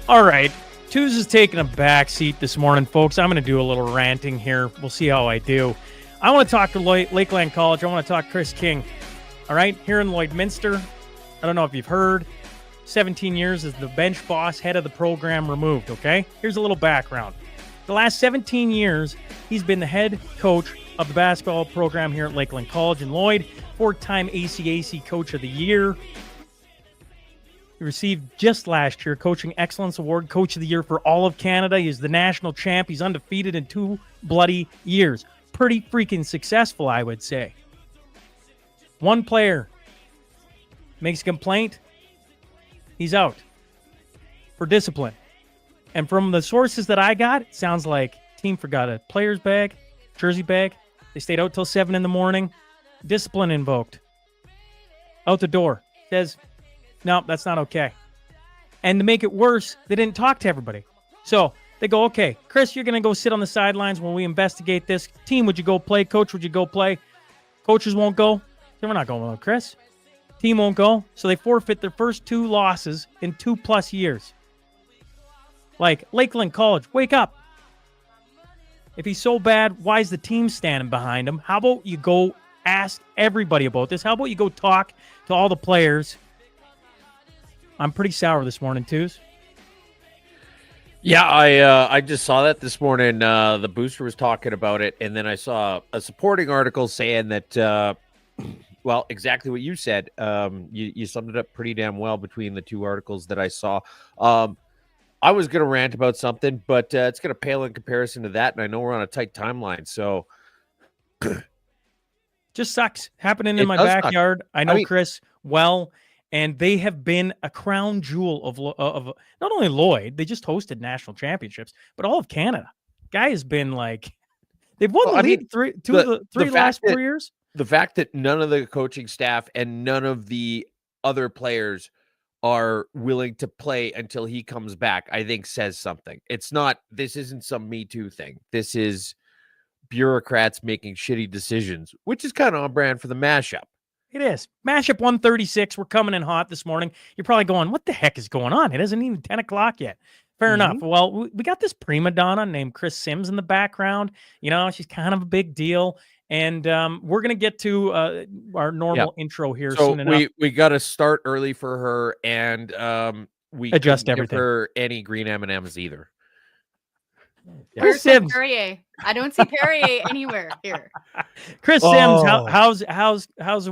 All right. Two's is taking a back seat this morning, folks. I'm going to do a little ranting here. We'll see how I do. I want to talk to Lakeland College. I want to talk Chris King. All right. Here in Lloydminster. I don't know if you've heard. 17 years as the bench boss, head of the program removed. Okay. Here's a little background. The last 17 years, he's been the head coach of the basketball program here at Lakeland College in Lloyd. 4-time ACAC Coach of the Year. He received just last year Coaching Excellence Award, Coach of the Year for all of Canada. He's the national champ. He's undefeated in 2 bloody years. Pretty freaking successful, I would say. One player makes a complaint. He's out for discipline. And from the sources that I got, it sounds like team forgot a player's bag, jersey bag. They stayed out till 7 in the morning. Discipline invoked. Out the door. Says, no, that's not okay. And to make it worse, they didn't talk to everybody. So they go, okay, Chris, you're going to go sit on the sidelines when we investigate this. Team, would you go play? Coach, would you go play? Coaches won't go. So we're not going with Chris. Team won't go. So they forfeit their first 2 losses in 2+ years. Like, Lakeland College, wake up. If he's so bad, why is the team standing behind him? How about you go ask everybody about this? How about you go talk to all the players? I'm pretty sour this morning, Twos. Yeah, I just saw that this morning. The booster was talking about it, and then I saw a supporting article saying that, well, exactly what you said. You summed it up pretty damn well between the 2 articles that I saw. I was going to rant about something, but it's going to pale in comparison to that, and I know we're on a tight timeline, so... Just sucks. Happening in my backyard. I know Chris well. And they have been a crown jewel of not only Lloyd, they just hosted national championships, but all of Canada. Guy has been like, they've won the league 3 of the 3 last 4 years. The fact that none of the coaching staff and none of the other players are willing to play until he comes back, I think says something. This isn't some Me Too thing. This is bureaucrats making shitty decisions, which is kind of on brand for the Mashup. It is. Mashup 136. We're coming in hot this morning. You're probably going, what the heck is going on? It isn't even 10 o'clock yet. Fair enough. Well, we got this prima donna named Chris Sims in the background. You know, she's kind of a big deal. And we're going to get to our normal intro here soon enough. We got to start early for her, and we adjust everything. Give her any green M&Ms either. Chris Sims. Perrier. I don't see Perrier anywhere here. Chris Sims, how's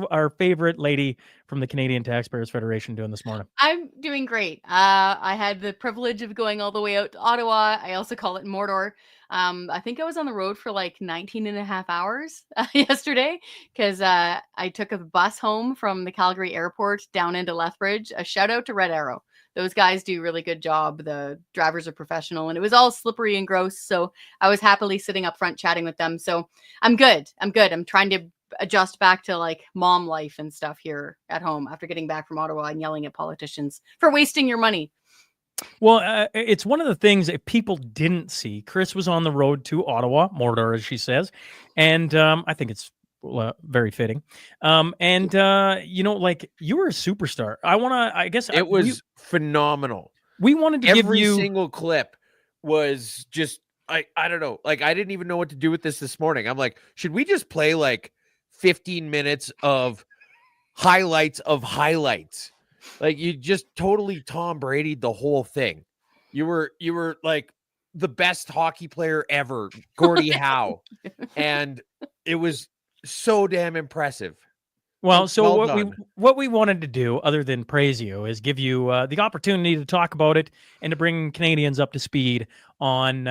our favorite lady from the Canadian Taxpayers Federation doing this morning? I'm doing great. I had the privilege of going all the way out to Ottawa. I also call it Mordor. I think I was on the road for like 19 and a half hours yesterday because I took a bus home from the Calgary airport down into Lethbridge. A shout out to Red Arrow. Those guys do a really good job. The drivers are professional, and it was all slippery and gross. So I was happily sitting up front chatting with them. So I'm good. I'm trying to adjust back to like mom life and stuff here at home after getting back from Ottawa and yelling at politicians for wasting your money. Well, it's one of the things that people didn't see. Chris was on the road to Ottawa, Mordor, as she says. And I think it's very fitting. You know, like, you were a superstar. I guess it was phenomenal. We wanted to give you every single clip was just, I don't know. Like, I didn't even know what to do with this morning. I'm like, should we just play like 15 minutes of highlights of highlights? Like, you just totally Tom Brady the whole thing. You were like the best hockey player ever, Gordie Howe. And it was so damn impressive. Well, so what we wanted to do, other than praise you, is give you the opportunity to talk about it and to bring Canadians up to speed on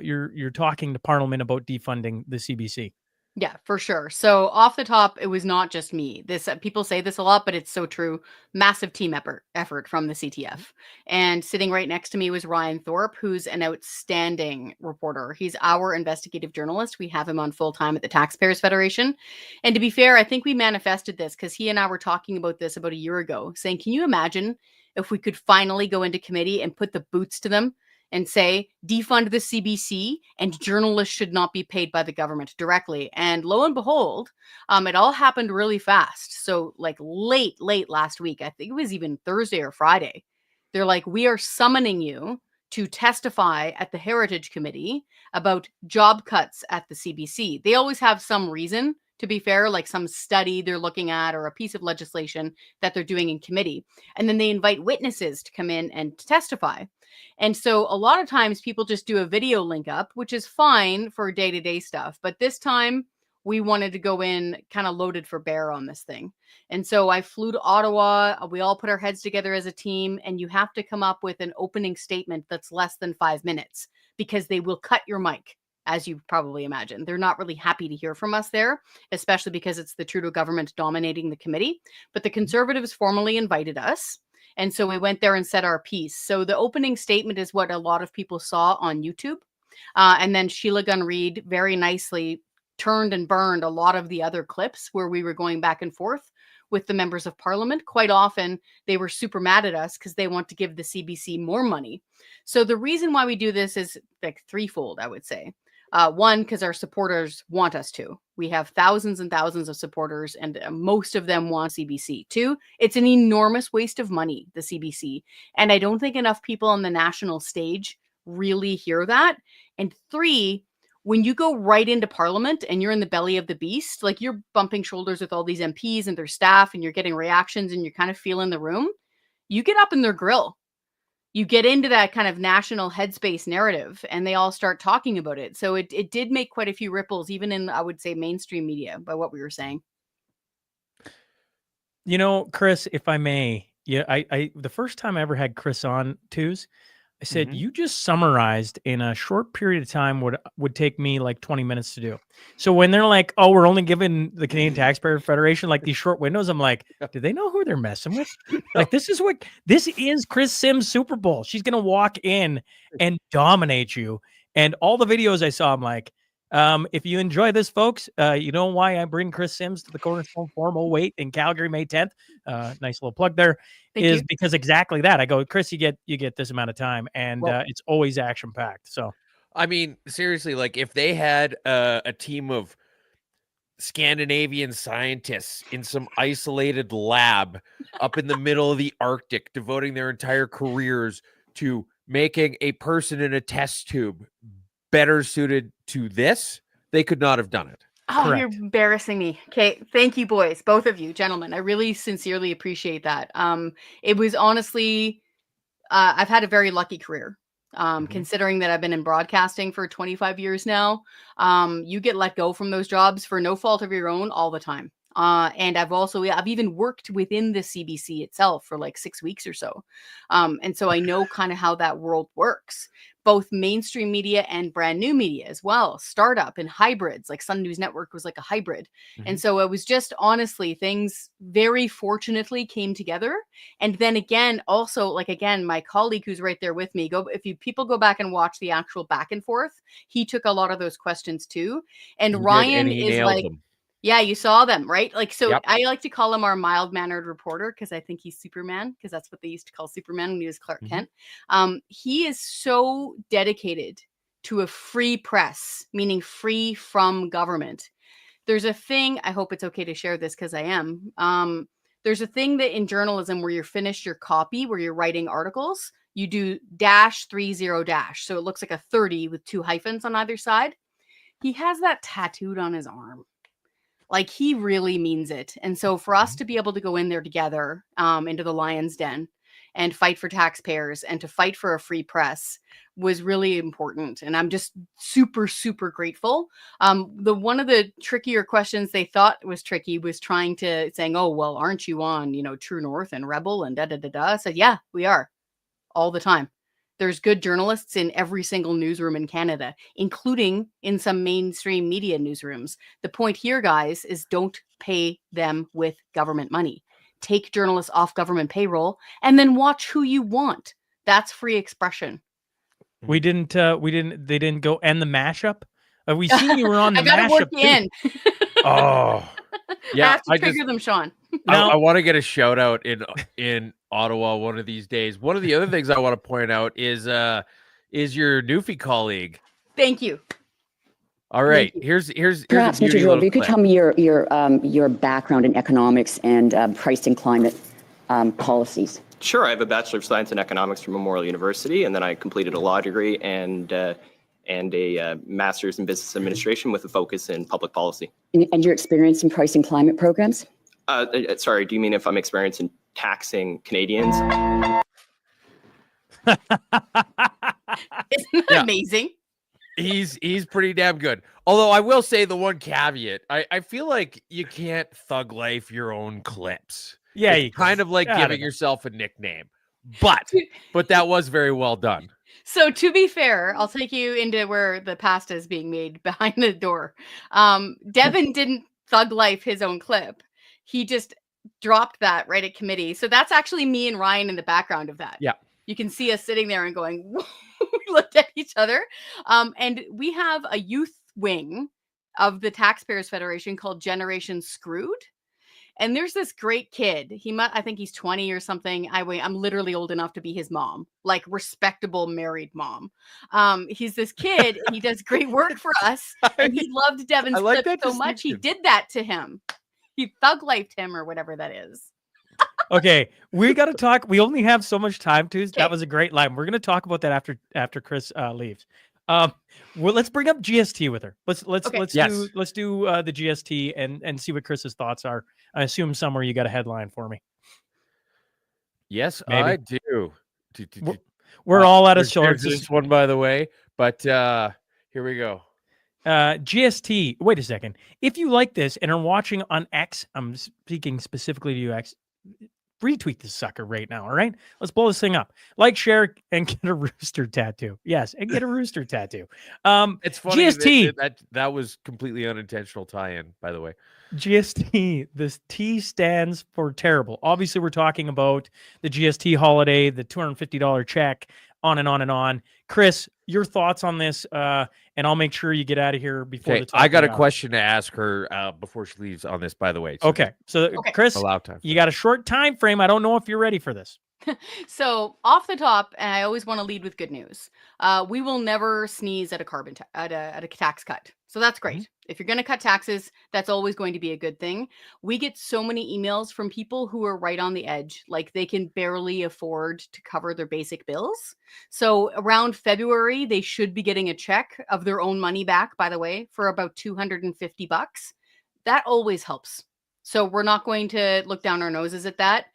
you're talking to Parliament about defunding the CBC. Yeah, for sure. So off the top, it was not just me. This people say this a lot, but it's so true. Massive team effort from the CTF. And sitting right next to me was Ryan Thorpe, who's an outstanding reporter. He's our investigative journalist. We have him on full time at the Taxpayers Federation. And to be fair, I think we manifested this because he and I were talking about this about a year ago, saying, "Can you imagine if we could finally go into committee and put the boots to them and say defund the CBC and journalists should not be paid by the government directly?" And lo and behold, it all happened really fast. So like late last week, I think it was even Thursday or Friday, they're like, "We are summoning you to testify at the Heritage Committee about job cuts at the CBC." They always have some reason, to be fair, like some study they're looking at or a piece of legislation that they're doing in committee. And then they invite witnesses to come in and testify. And so a lot of times people just do a video link up, which is fine for day-to-day stuff. But this time we wanted to go in kind of loaded for bear on this thing. And so I flew to Ottawa. We all put our heads together as a team, and you have to come up with an opening statement that's less than 5 minutes because they will cut your mic. As you probably imagine, they're not really happy to hear from us there, especially because it's the Trudeau government dominating the committee. But the Conservatives formally invited us. And so we went there and said our piece. So the opening statement is what a lot of people saw on YouTube. And then Sheila Gunn Reid very nicely turned and burned a lot of the other clips where we were going back and forth with the members of parliament. Quite often, they were super mad at us because they want to give the CBC more money. So the reason why we do this is like threefold, I would say. One, because our supporters want us to. We have thousands and thousands of supporters, and most of them want CBC. Two, it's an enormous waste of money, the CBC. And I don't think enough people on the national stage really hear that. And three, when you go right into parliament and you're in the belly of the beast, like you're bumping shoulders with all these MPs and their staff, and you're getting reactions and you're kind of feeling the room, you get up in their grill. You get into that kind of national headspace narrative and they all start talking about it. So it did make quite a few ripples, even in, I would say, mainstream media by what we were saying. You know, Chris, if I may, yeah, I the first time I ever had Chris on Twos, I said, you just summarized in a short period of time what would take me like 20 minutes to do. So when they're like, oh, we're only giving the Canadian Taxpayer Federation like these short windows, I'm like, do they know who they're messing with? Like, this is Chris Sims' Super Bowl. She's going to walk in and dominate you. And all the videos I saw, I'm like, if you enjoy this, folks, you know why I bring Chris Sims to the Cornerstone Forum 08 in Calgary, May 10th. Nice little plug there. Is because exactly that. I go, Chris, you get this amount of time, and it's always action packed. So, I mean, seriously, like if they had a team of Scandinavian scientists in some isolated lab up in the middle of the Arctic, devoting their entire careers to making a person in a test tube better suited to this, they could not have done it. Oh, correct. You're embarrassing me. Okay. Thank you, boys. Both of you, gentlemen. I really sincerely appreciate that. It was honestly, I've had a very lucky career. Considering that I've been in broadcasting for 25 years now, you get let go from those jobs for no fault of your own all the time. And I've even worked within the CBC itself for like 6 weeks or so. And so I know kind of how that world works, both mainstream media and brand new media as well, startup and hybrids, like Sun News Network was like a hybrid. And so it was just honestly, things very fortunately came together. And then again, also like, again, my colleague who's right there with me, people go back and watch the actual back and forth, he took a lot of those questions too. And Ryan is like, them. Yeah, you saw them, right? Like, so yep. I like to call him our mild-mannered reporter because I think he's Superman, because that's what they used to call Superman when he was Clark Kent. He is so dedicated to a free press, meaning free from government. There's a thing, I hope it's okay to share this because I am. There's a thing that in journalism where you're finished your copy, where you're writing articles, you do -30 So it looks like a 30 with 2 hyphens on either side. He has that tattooed on his arm. Like, he really means it. And so for us to be able to go in there together into the lion's den and fight for taxpayers and to fight for a free press was really important. And I'm just super, super grateful. One of the trickier questions they thought was tricky was saying, oh, well, aren't you on, True North and Rebel and da-da-da-da? I said, yeah, we are all the time. There's good journalists in every single newsroom in Canada, including in some mainstream media newsrooms. The point here, guys, is don't pay them with government money. Take journalists off government payroll and then watch who you want. That's free expression. They didn't go end the mashup. We seen you were on the I gotta work mashup you in. Oh, yeah. I have to trigger them, Sean. Now- I want to get a shout out in Ottawa one of these days. One of the other things I want to point out is your Newfie colleague. Thank you. All right, here's Perhaps, a Mr. beauty Joe, if little you could clip. tell me your background in economics and price and climate policies. Sure, I have a Bachelor of Science in Economics from Memorial University, and then I completed a law degree and a master's in business administration with a focus in public policy. And your experience in price and climate programs? Sorry, do you mean if I'm experienced in taxing Canadians? Isn't that amazing? He's pretty damn good. Although I will say the one caveat, I feel like you can't thug life your own clips. Yeah, It's you kind of like I don't giving know. yourself a nickname. But that was very well done. So to be fair, I'll take you into where the pasta is being made behind the door. Devin didn't thug life his own clip. He just dropped that right at committee. So that's actually me and Ryan in the background of that. Yeah. You can see us sitting there and going, we looked at each other. And we have a youth wing of the Taxpayers Federation called Generation Screwed. And there's this great kid. I think he's 20 or something. I'm literally old enough to be his mom, like respectable married mom. He's this kid and he does great work for us. And he loved Devin's I like clip that so much. He distinction. did that to him. He thug lifed him or whatever that is. Okay, we got to talk. We only have so much time, too. Okay. That was a great line. We're going to talk about that after Chris leaves. Well, let's bring up GST with her. Let's Yes. do the GST and see what Chris's thoughts are. I assume somewhere you got a headline for me. Yes, Maybe. I do. We're all out of There's sorts. this one, by the way, but here we go. GST. Wait a second. If you like this and are watching on X, I'm speaking specifically to you, X. Retweet this sucker right now. All right, let's blow this thing up. Like, share, and get a rooster tattoo. Yes, and get a rooster tattoo. It's funny GST. that was completely unintentional tie-in, by the way. GST, this T stands for terrible. Obviously, we're talking about the GST holiday, the $250 check, on and on and on. Chris, your thoughts on this, and I'll make sure you get out of here before Okay, the top I of got the a hour. question to ask her before she leaves on this, by the way. So Okay, so Okay. Chris, allow time. you got a short time frame. I don't know if you're ready for this. So off the top, and I always want to lead with good news. We will never sneeze at a tax cut. So that's great. If you're going to cut taxes, that's always going to be a good thing. We get so many emails from people who are right on the edge, like they can barely afford to cover their basic bills. So around February, they should be getting a check of their own money back, by the way, for about $250. That always helps. So we're not going to look down our noses at that.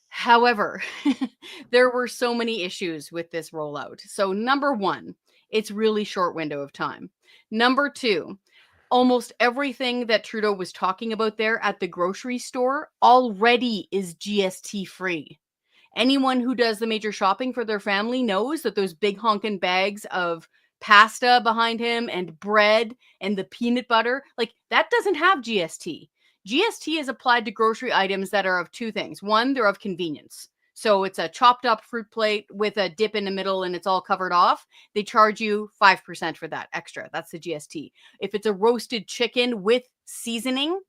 However, there were so many issues with this rollout. So number one, it's really short window of time. Number two, almost everything that Trudeau was talking about there at the grocery store already is GST free. Anyone who does the major shopping for their family knows that those big honkin' bags of pasta behind him and bread and the peanut butter, like that doesn't have GST. GST is applied to grocery items that are of two things. One, they're of convenience. So it's a chopped up fruit plate with a dip in the middle and it's all covered off. They charge you 5% for that extra. That's the GST. If it's a roasted chicken with seasoning,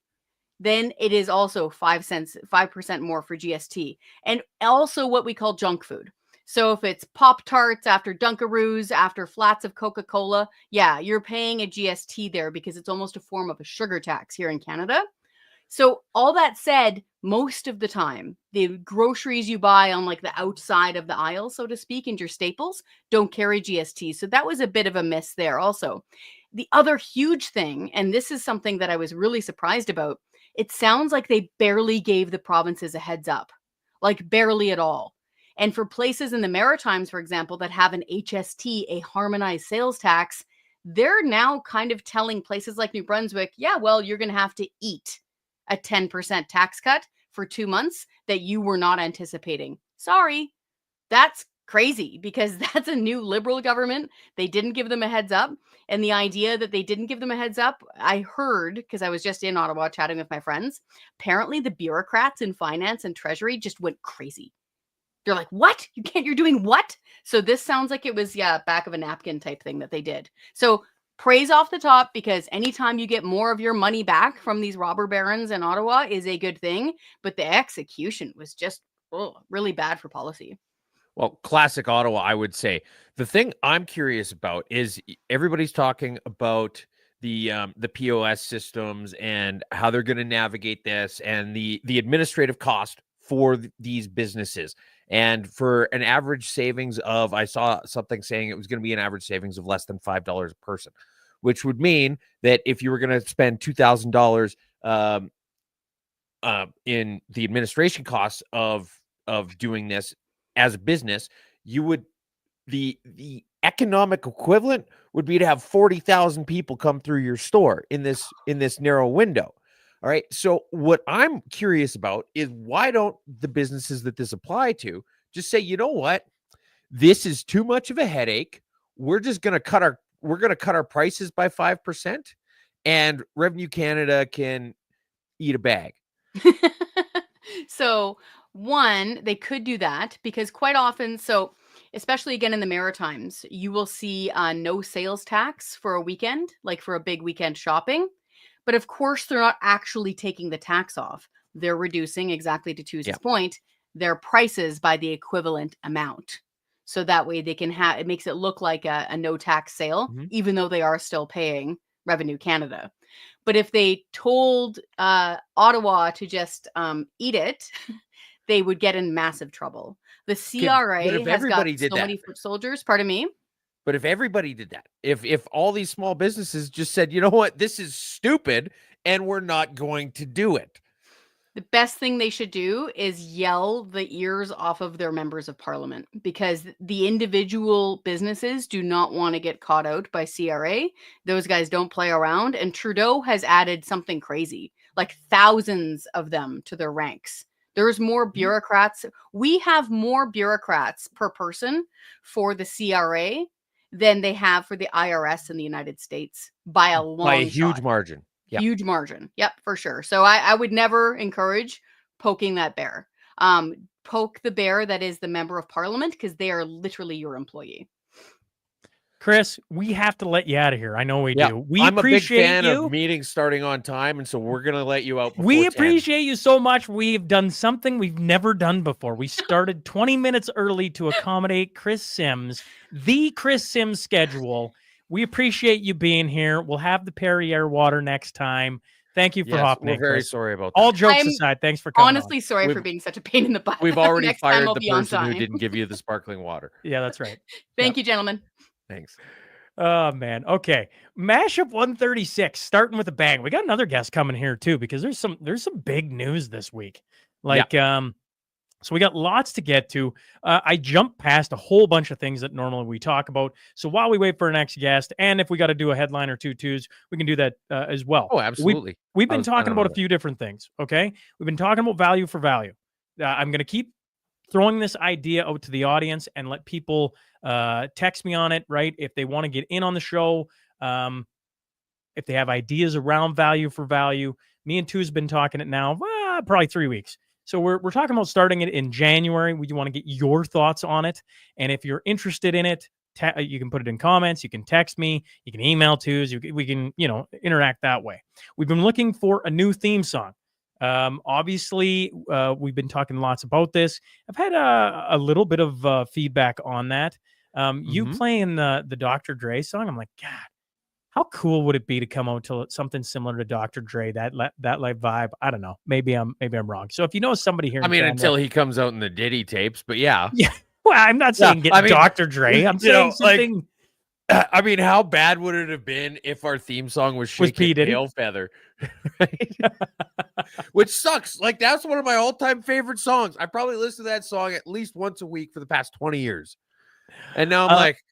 then it is also 5% more for GST. And also what we call junk food. So if it's Pop-Tarts after Dunkaroos, after flats of Coca-Cola, yeah, you're paying a GST there because it's almost a form of a sugar tax here in Canada. So all that said, most of the time, the groceries you buy on like the outside of the aisle, so to speak, and your staples don't carry GST. So that was a bit of a miss there also. The other huge thing, and this is something that I was really surprised about, it sounds like they barely gave the provinces a heads up, like barely at all. And for places in the Maritimes, for example, that have an HST, a harmonized sales tax, they're now kind of telling places like New Brunswick, yeah, well, you're going to have to eat a 10% tax cut for 2 months that you were not anticipating. Sorry, that's crazy because that's a new Liberal government. They didn't give them a heads up. And the idea that they didn't give them a heads up, I heard because I was just in Ottawa chatting with my friends. Apparently, the bureaucrats in finance and treasury just went crazy. They're like, what? You're doing what? So this sounds like it was, back of a napkin type thing that they did. So praise off the top, because anytime you get more of your money back from these robber barons in Ottawa is a good thing. But the execution was just really bad for policy. Well, classic Ottawa, I would say. The thing I'm curious about is everybody's talking about the POS systems and how they're going to navigate this and the administrative cost for these businesses. And for an average savings of, I saw something saying it was going to be an average savings of less than $5 a person, which would mean that if you were going to spend $2,000 in the administration costs of doing this as a business, you would the economic equivalent would be to have 40,000 people come through your store in this narrow window. All right. So what I'm curious about is, why don't the businesses that this apply to just say, you know what, this is too much of a headache. We're just going to cut our prices by 5%, and Revenue Canada can eat a bag. So one, they could do that because quite often, so especially again in the Maritimes, you will see no sales tax for a weekend, like for a big weekend shopping. But of course, they're not actually taking the tax off. They're reducing, exactly to Tuesday's point, their prices by the equivalent amount. So that way they can have, it makes it look like a no tax sale, even though they are still paying Revenue Canada. But if they told Ottawa to just eat it, they would get in massive trouble. The CRA has got so many foot soldiers. Pardon me? But if everybody did that, if all these small businesses just said, you know what, this is stupid and we're not going to do it. The best thing they should do is yell the ears off of their members of parliament, because the individual businesses do not want to get caught out by CRA. Those guys don't play around. And Trudeau has added something crazy, like thousands of them to their ranks. There's more bureaucrats. We have more bureaucrats per person for the CRA than they have for the IRS in the United States by a huge margin. Yep. Huge margin. Yep, for sure. So I would never encourage poking that bear. Poke the bear that is the member of parliament, because they are literally your employee. Chris, we have to let you out of here. I know we do. I'm appreciate a big fan of meetings starting on time, and so we're going to let you out before We 10. appreciate you so much. We've done something we've never done before. We started 20 minutes early to accommodate Chris Sims, the Chris Sims schedule. We appreciate you being here. We'll have the Perrier water next time. Thank you for hopping in. We're very Chris. sorry about that. All jokes aside, thanks for coming. Honestly, sorry for being such a pain in the butt. We've already fired the person who didn't give you the sparkling water. Yeah, that's right. Thank you, gentlemen. Thanks. Oh, man. Okay. Mashup 136, starting with a bang. We got another guest coming here, too, because there's some big news this week. So we got lots to get to. I jumped past a whole bunch of things that normally we talk about. So while we wait for our next guest, and if we got to do a headline or two twos, we can do that as well. Oh, absolutely. We've been talking about a few different things, okay? We've been talking about value for value. I'm going to keep throwing this idea out to the audience and let people text me on it, right? If they want to get in on the show, if they have ideas around value for value. Me and Two's been talking it now, probably 3 weeks. So we're talking about starting it in January. We want to get your thoughts on it. And if you're interested in it, you can put it in comments. You can text me. You can email Two's. We can, interact that way. We've been looking for a new theme song. Obviously, we've been talking lots about this. I've had a little bit of feedback on that. You playing the Dr. Dre song, I'm like, God, how cool would it be to come out to something similar to Dr. Dre, that like vibe? I don't know. Maybe I'm wrong. So if you know somebody here, until he comes out in the Diddy tapes, but yeah. Well, I'm not saying Dr. Dre. I'm saying something. How bad would it have been if our theme song was "Shake It, Tail Feather," right? Which sucks. Like, that's one of my all-time favorite songs. I probably listen to that song at least once a week for the past 20 years, and now I'm like,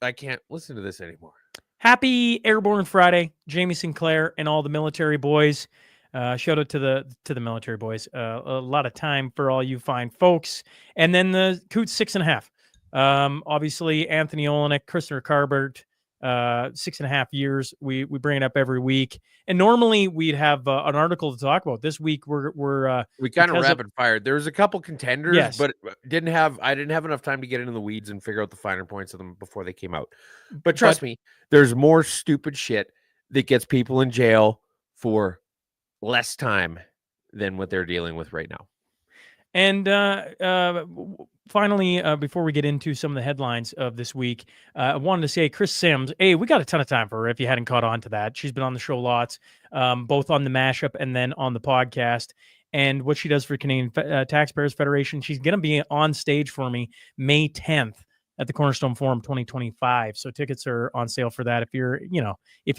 I can't listen to this anymore. Happy Airborne Friday, Jamie Sinclair and all the military boys. Shout out to the military boys. A lot of time for all you fine folks. And then the Coots 6.5. Obviously, Anthony Olenek, Christopher Carbert, 6.5 years. We bring it up every week, and normally we'd have an article to talk about. This week we kind of because rapid fired. There was a couple contenders, Yes. but I didn't have enough time to get into the weeds and figure out the finer points of them before they came out. But trust me, there's more stupid shit that gets people in jail for less time than what they're dealing with right now. And finally, before we get into some of the headlines of this week, I wanted to say Chris Sims. Hey, we got a ton of time for her if you hadn't caught on to that. She's been on the show lots, both on the Mashup and then on the podcast. And what she does for Canadian Taxpayers Federation, she's going to be on stage for me May 10th at the Cornerstone Forum 2025. So tickets are on sale for that. If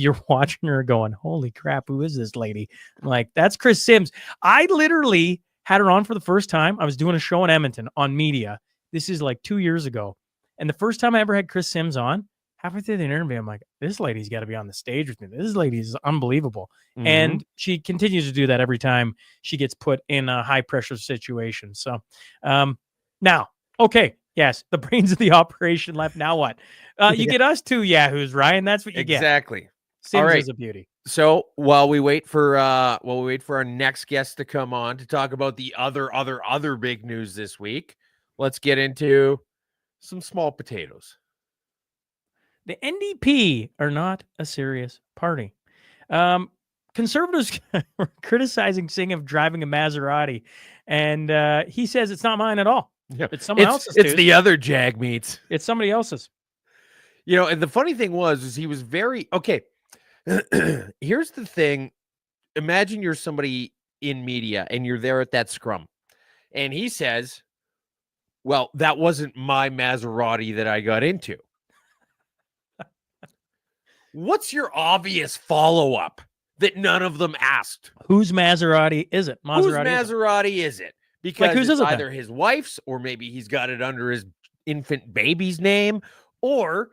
you're watching her going, holy crap, who is this lady? I'm like, that's Chris Sims. I literally had her on for the first time. I was doing a show in Edmonton on media. This is like 2 years ago. And the first time I ever had Chris Sims on, halfway through the interview, I'm like, this lady's got to be on the stage with me. This lady is unbelievable. Mhm. And she continues to do that every time she gets put in a high pressure situation. So now, okay. Yes, the brains of the operation left. Now what? You get us two yahoos, Ryan. That's what you get. Exactly. Sims All right. is a beauty. So while we wait for our next guest to come on to talk about the other big news this week, let's get into some small potatoes. The NDP are not a serious party. Conservatives were criticizing Singh of driving a Maserati, and he says it's not mine at all. Yeah. It's someone else's. It's the other Jag meats. It's somebody else's. And the funny thing was he was very okay. Here's the thing. Imagine you're somebody in media and you're there at that scrum. And he says, well, that wasn't my Maserati that I got into. What's your obvious follow-up that none of them asked? Whose Maserati is it? Whose Maserati is it? Because whose it's is it either his wife's, or maybe he's got it under his infant baby's name, or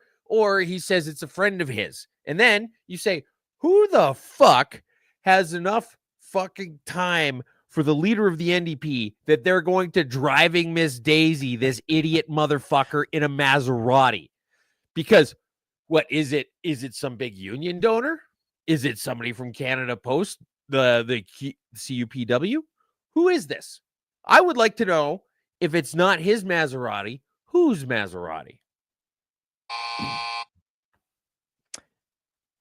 he says it's a friend of his. And then you say, who the fuck has enough fucking time for the leader of the NDP that they're going to driving Miss Daisy, this idiot motherfucker, in a Maserati? Because what is it? Is it some big union donor? Is it somebody from Canada Post, the CUPW? Who is this? I would like to know, if it's not his Maserati, whose Maserati?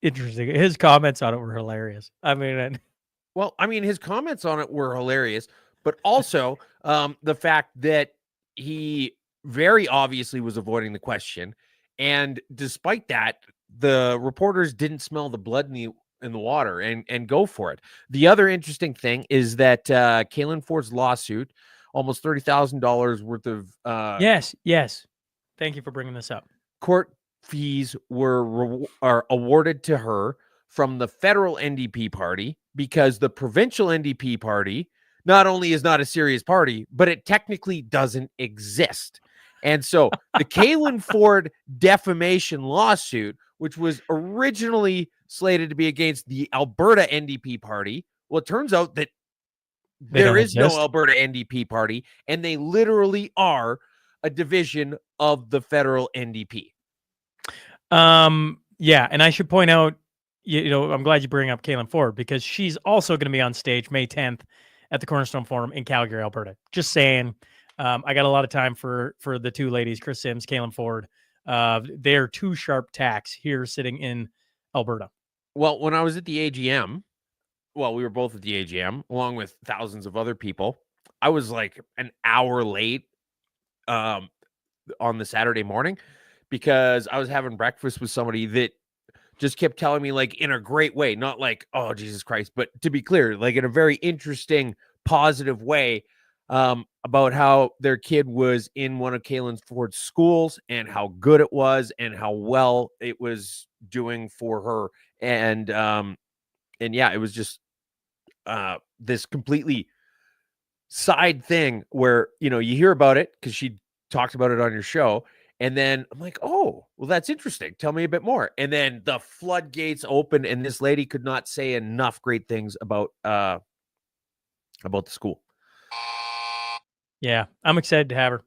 Interesting. His comments on it were hilarious. I mean, his comments on it were hilarious, but also the fact that he very obviously was avoiding the question. And despite that, the reporters didn't smell the blood in the water and go for it. The other interesting thing is that Caitlin Ford's lawsuit, almost $30,000 worth of yes. Thank you for bringing this up. Court fees are awarded to her from the federal NDP party, because the provincial NDP party not only is not a serious party, but it technically doesn't exist. And so the Caitlin Ford defamation lawsuit, which was originally slated to be against the Alberta NDP party, well, it turns out that there is no Alberta NDP party, and they literally are a division of the federal NDP. Yeah, and I should point out, I'm glad you bring up Caitlin Ford, because she's also going to be on stage May 10th at the Cornerstone Forum in Calgary, Alberta. Just saying, I got a lot of time for the two ladies, Chris Sims, Caitlin Ford. They're two sharp tacks here sitting in Alberta. Well, when I was at the AGM, we were both at the AGM along with thousands of other people. I was like an hour late on the Saturday morning, because I was having breakfast with somebody that just kept telling me, like, in a great way, not like, oh, Jesus Christ, but to be clear, like in a very interesting, positive way, about how their kid was in one of Caitlin Ford's schools and how good it was and how well it was doing for her. And yeah, it was just this completely side thing where, you hear about it because she talked about it on your show. And then I'm like, oh, well, that's interesting. Tell me a bit more. And then the floodgates opened, and this lady could not say enough great things about the school. Yeah, I'm excited to have her.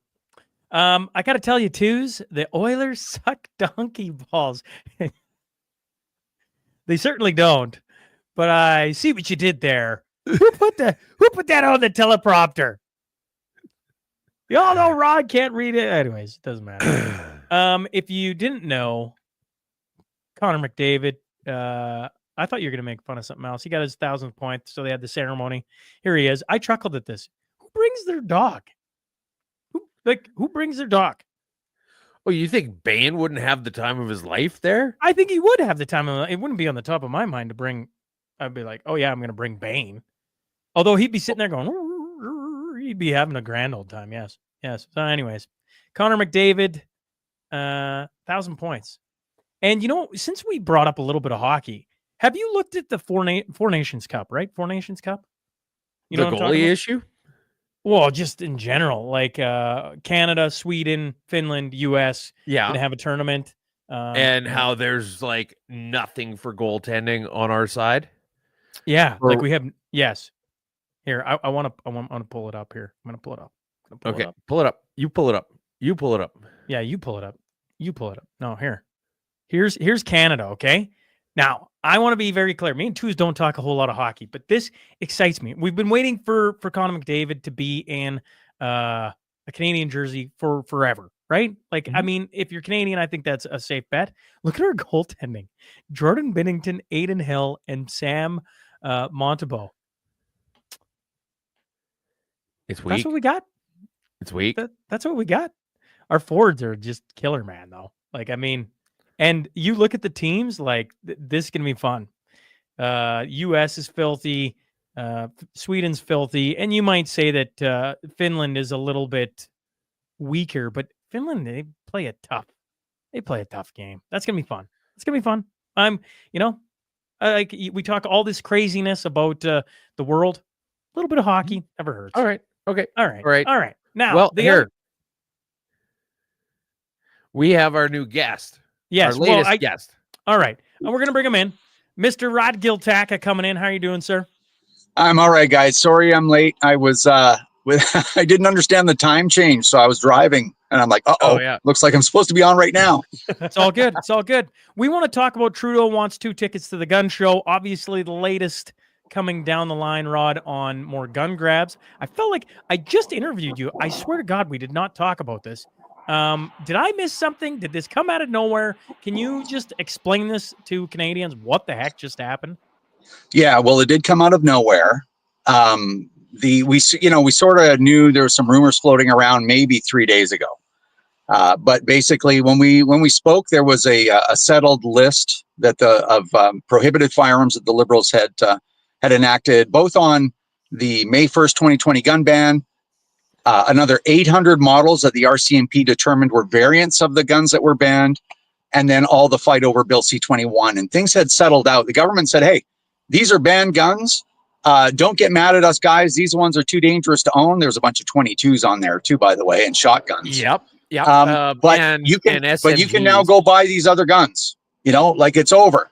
I got to tell you, twos, the Oilers suck donkey balls. They certainly don't. But I see what you did there. Who put that on the teleprompter? Y'all know Rod can't read it. Anyways, it doesn't matter. If you didn't know, Connor McDavid, I thought you were going to make fun of something else. He got his 1,000th point, so they had the ceremony. Here he is. I chuckled at this. Who brings their dog? Who brings their dog? Oh, you think Bane wouldn't have the time of his life there? I think he would have the time. It wouldn't be on the top of my mind to bring. I'd be like, oh yeah, I'm going to bring Bane. Although he'd be sitting there going, he'd be having a grand old time. Yes. So anyways, Connor McDavid, 1,000 points. And since we brought up a little bit of hockey, have you looked at the Four Nations Cup, right? Four Nations Cup? The goalie issue? Well, just in general, like Canada, Sweden, Finland, US, gonna have a tournament. And how there's like nothing for goaltending on our side. Yeah, like we have. Yes. Here, I want to pull it up here. I'm gonna pull it up. Okay, pull it up. You pull it up. You pull it up. Yeah, you pull it up. You pull it up. No, here's Canada. Okay. Now, I want to be very clear. Me and Twos don't talk a whole lot of hockey, but this excites me. We've been waiting for Connor McDavid to be in a Canadian jersey for forever, right? Like, I mean, if you're Canadian, I think that's a safe bet. Look at our goaltending: Jordan Binnington, Aiden Hill, and Sam Montembeault. It's weak. That's what we got. It's weak. That's what we got. Our forwards are just killer, man, though. Like, I mean, and you look at the teams, like, this is going to be fun. U.S. is filthy. Sweden's filthy. And you might say that Finland is a little bit weaker, but Finland, they play a tough game. That's going to be fun. It's going to be fun. Like we talk all this craziness about the world. A little bit of hockey never hurts. All right. Okay. All right. Now, well, we have our new guest. Yes, our latest guest. All right, we're gonna bring him in, Mr. Rod Giltaka coming in. How are you doing, sir? I'm all right, guys. Sorry, I'm late. I was I didn't understand the time change, so I was driving, and I'm like, yeah. Looks like I'm supposed to be on right now. It's all good. It's all good. We want to talk about Trudeau wants 2 tickets to the gun show. Obviously, the latest coming down the line, Rod, on more gun grabs. I felt like I just interviewed you. I swear to God, we did not talk about this. Did I miss something? Did this come out of nowhere? Can you just explain this to Canadians? What the heck just happened? Yeah, well, it did come out of nowhere. We sort of knew there were some rumors floating around maybe 3 days ago. But basically, when we spoke, there was a settled list that of prohibited firearms that the Liberals had enacted, both on the May 1st, 2020 gun ban, another 800 models that the RCMP determined were variants of the guns that were banned, and then all the fight over Bill C-21. And things had settled out. The government said, hey, these are banned guns. Don't get mad at us, guys. These ones are too dangerous to own. There's a bunch of 22s on there too, by the way, and shotguns. Yep. But you can now go buy these other guns, like it's over.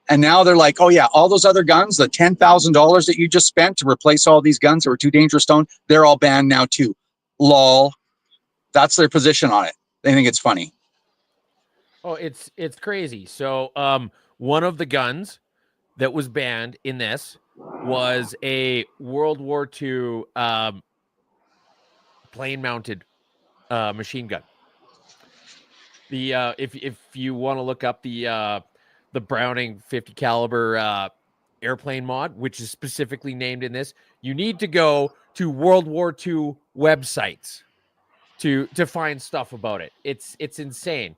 And now they're like, oh yeah, all those other guns, the $10,000 that you just spent to replace all these guns that were too dangerous to own, they're all banned now too. Lol. That's their position on it. They think it's funny. Oh, it's crazy. So one of the guns that was banned in this was a World War II plane-mounted machine gun. The if you want to look up the Browning 50 caliber airplane mod, which is specifically named in this, you need to go to World War II websites to find stuff about it. It's insane.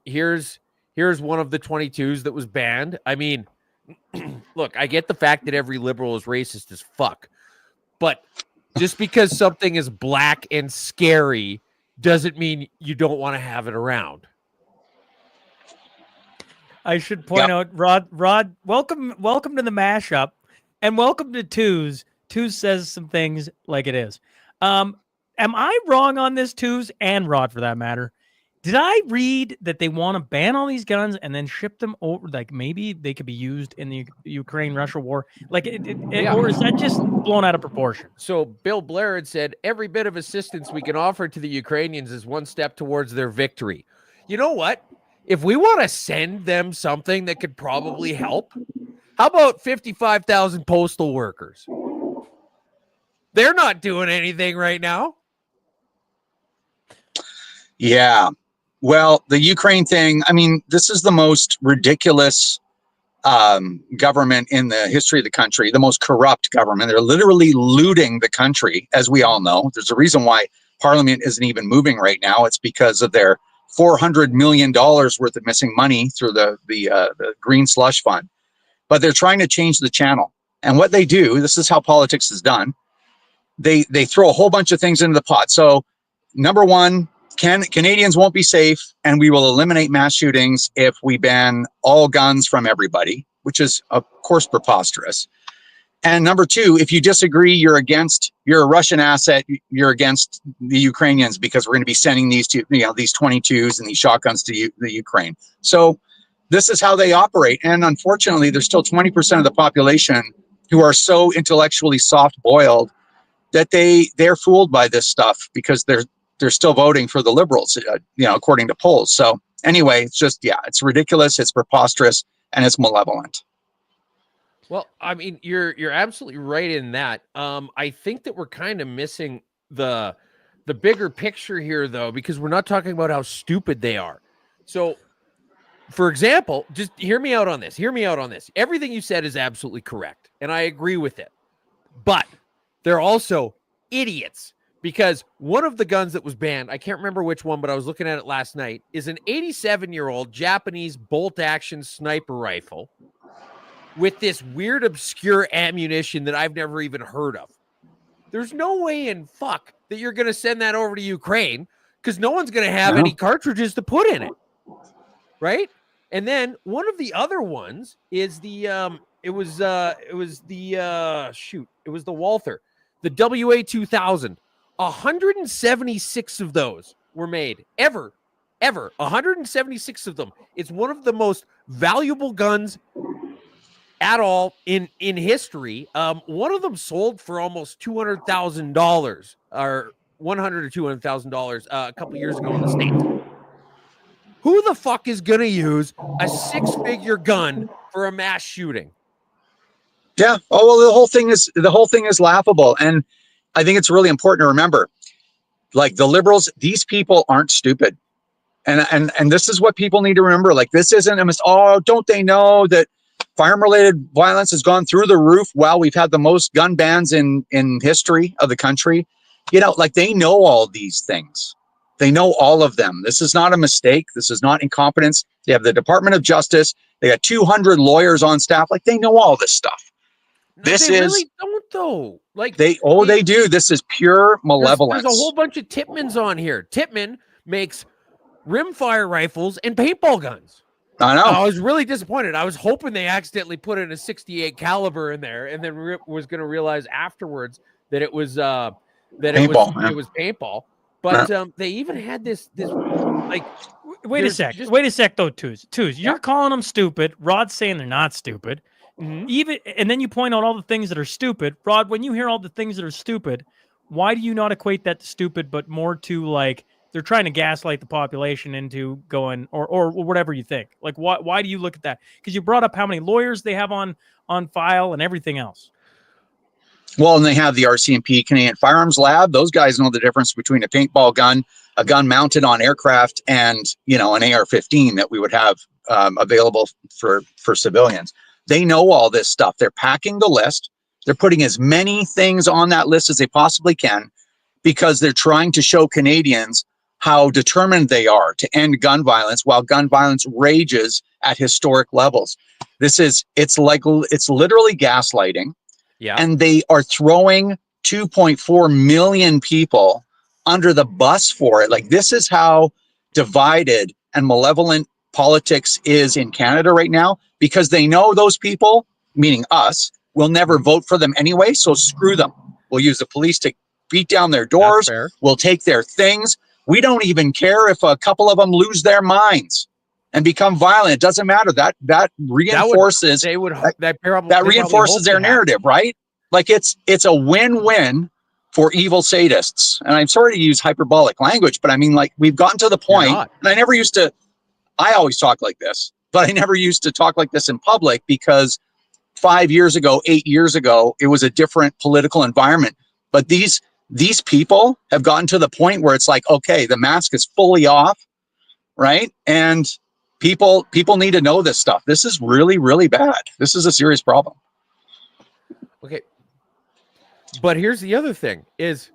Here's one of the 22s that was banned. I mean, look, I get the fact that every liberal is racist as fuck, but just because something is black and scary doesn't mean you don't want to have it around. I should point out, Rod, welcome to the mashup, and welcome to Twos. Twos says some things like it is. Am I wrong on this, Twos, and Rod for that matter? Did I read that they want to ban all these guns and then ship them over? Like maybe they could be used in the Ukraine-Russia war. Like, Yeah. or is that just blown out of proportion? So Bill Blair had said every bit of assistance we can offer to the Ukrainians is one step towards their victory. You know what? If we want to send them something that could probably help, how about 55,000 postal workers? They're not doing anything right now. Yeah. Well, the Ukraine thing, I mean, this is the most ridiculous government in the history of the country, the most corrupt government. They're literally looting the country, as we all know. There's a reason why Parliament isn't even moving right now. It's because of their $400 million worth of missing money through the green slush fund. But they're trying to change the channel. And what they do, this is how politics is done. They throw a whole bunch of things into the pot. So number one, Canadians won't be safe, and we will eliminate mass shootings if we ban all guns from everybody, which is of course preposterous. And number two, if you disagree, you're a Russian asset, you're against the Ukrainians because we're going to be sending these 22s and these shotguns to the Ukraine. So this is how they operate. And unfortunately, there's still 20% of the population who are so intellectually soft-boiled that they're fooled by this stuff because they're still voting for the Liberals, according to polls. So anyway, it's just, it's ridiculous, it's preposterous, and it's malevolent. Well, I mean, you're absolutely right in that. I think that we're kind of missing the bigger picture here, though, because we're not talking about how stupid they are. So, for example, just hear me out on this. Everything you said is absolutely correct, and I agree with it. But they're also idiots. Because one of the guns that was banned, I can't remember which one, but I was looking at it last night, is an 87-year-old Japanese bolt-action sniper rifle with this weird, obscure ammunition that I've never even heard of. There's no way in fuck that you're going to send that over to Ukraine because no one's going to have any cartridges to put in it, right? And then one of the other ones is the Walther, the WA-2000. 176 of those were made ever 176 of them. It's one of the most valuable guns at all in history. One of them sold for almost $200,000 or $100,000 or $200,000 a couple years ago in the States. Who the fuck is gonna use a 6-figure gun for a mass shooting? Yeah. Oh well, the whole thing is laughable. And I think it's really important to remember, like the Liberals, these people aren't stupid. And this is what people need to remember. Like, this isn't don't they know that firearm-related violence has gone through the roof? Well, we've had the most gun bans in history of the country. Like they know all these things. They know all of them. This is not a mistake. This is not incompetence. They have the Department of Justice. They got 200 lawyers on staff. Like they know all this stuff. They really don't, though. Like they do. This is pure malevolence. There's a whole bunch of Tippmans on here. Tippmann makes rimfire rifles and paintball guns. I know. I was really disappointed. I was hoping they accidentally put in a 68 caliber in there, and then was going to realize afterwards that it was paintball. It was paintball. But they even had this like. Wait a sec, though. Twos. You're calling them stupid. Rod's saying they're not stupid. Mm-hmm. And then you point out all the things that are stupid. Rod, when you hear all the things that are stupid, why do you not equate that to stupid, but more to like they're trying to gaslight the population into going or whatever you think? Like why do you look at that? Because you brought up how many lawyers they have on file and everything else. Well, and they have the RCMP Canadian Firearms Lab. Those guys know the difference between a paintball gun, a gun mounted on aircraft, and an AR-15 that we would have available for civilians. They know all this stuff. They're packing the list. They're putting as many things on that list as they possibly can because they're trying to show Canadians how determined they are to end gun violence while gun violence rages at historic levels. It's literally gaslighting. Yeah. And they are throwing 2.4 million people under the bus for it. Like, this is how divided and malevolent politics is in Canada right now, because they know those people, meaning us, will never vote for them anyway. So screw them. We'll use the police to beat down their doors. We'll take their things. We don't even care if a couple of them lose their minds and become violent. It doesn't matter. That reinforces that reinforces their narrative, right? Like it's a win-win for evil sadists. And I'm sorry to use hyperbolic language, but I mean, like, we've gotten to the point, and I always talk like this, but I never used to talk like this in public because 5 years ago, 8 years ago, it was a different political environment. But these people have gotten to the point where it's like, okay, the mask is fully off, right? And people need to know this stuff. This is really, really bad. This is a serious problem. Okay. But here's the other thing is,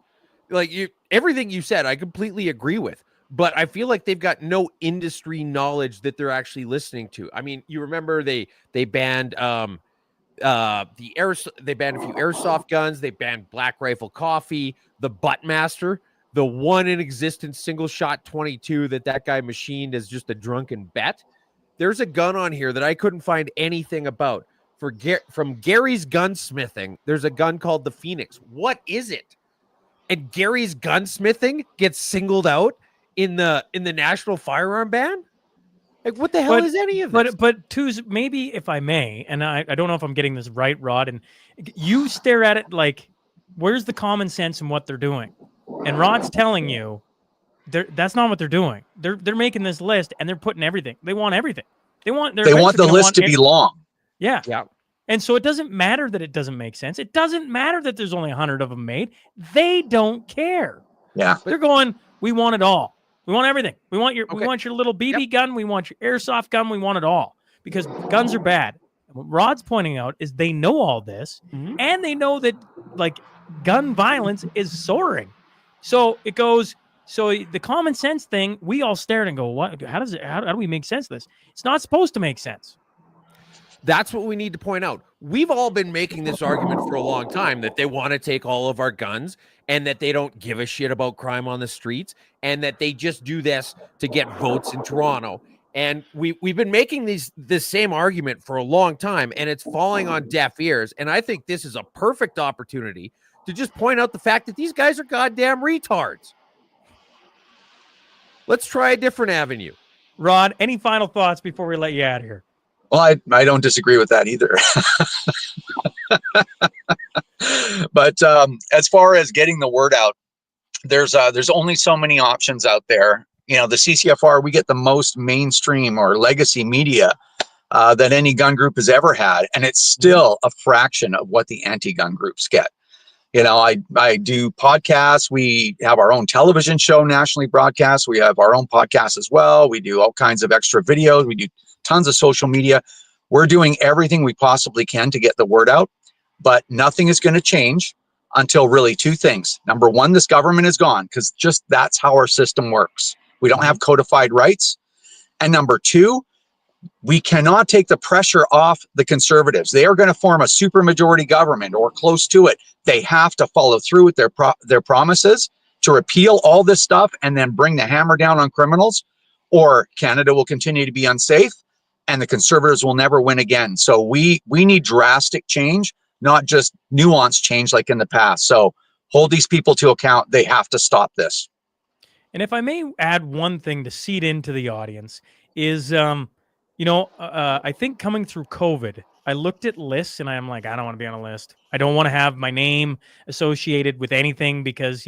like, everything you said, I completely agree with. But I feel like they've got no industry knowledge that they're actually listening to. I mean, you remember they banned they banned a few airsoft guns, they banned Black Rifle Coffee, the Buttmaster, the one in existence single shot 22 that guy machined as just a drunken bet. There's a gun on here that I couldn't find anything about. From Gary's Gunsmithing, there's a gun called the Phoenix. What is it? And Gary's Gunsmithing gets singled out in the national firearm ban? Like, what the hell is any of this? But Tooz, maybe if I may, and I don't know if I'm getting this right, Rod, and you stare at it like, where's the common sense in what they're doing? And Rod's telling you that's not what they're doing. They're making this list and they're putting everything. They want everything. They want the list to be long. Yeah. And so it doesn't matter that it doesn't make sense. It doesn't matter that there's only 100 of them made. They don't care. Yeah. They're going, we want it all. We want everything. We want your little BB gun. We want your airsoft gun. We want it all because guns are bad. And what Rod's pointing out is they know all this and they know that, like, gun violence is soaring. So it goes, the common sense thing, we all stare and go, what? How do we make sense of this? It's not supposed to make sense. That's what we need to point out. We've all been making this argument for a long time that they want to take all of our guns and that they don't give a shit about crime on the streets and that they just do this to get votes in Toronto. And we've been making this same argument for a long time, and it's falling on deaf ears. And I think this is a perfect opportunity to just point out the fact that these guys are goddamn retards. Let's try a different avenue. Rod, any final thoughts before we let you out of here? Well, I don't disagree with that either. But as far as getting the word out, there's only so many options out there. You know, the CCFR, we get the most mainstream or legacy media that any gun group has ever had, and it's still a fraction of what the anti-gun groups get. You know, I do podcasts. We have our own television show nationally broadcast. We have our own podcast as well. We do all kinds of extra videos. We do tons of social media. We're doing everything we possibly can to get the word out, but nothing is going to change until really two things. Number one, this government is gone, because just that's how our system works. We don't have codified rights. And number two, we cannot take the pressure off the Conservatives. They are going to form a supermajority government or close to it. They have to follow through with their promises to repeal all this stuff and then bring the hammer down on criminals, or Canada will continue to be unsafe and the Conservatives will never win again. So we need drastic change, not just nuanced change like in the past. So hold these people to account. They have to stop this. And if I may add one thing to seed into the audience is, I think coming through COVID, I looked at lists and I'm like, I don't want to be on a list. I don't want to have my name associated with anything because,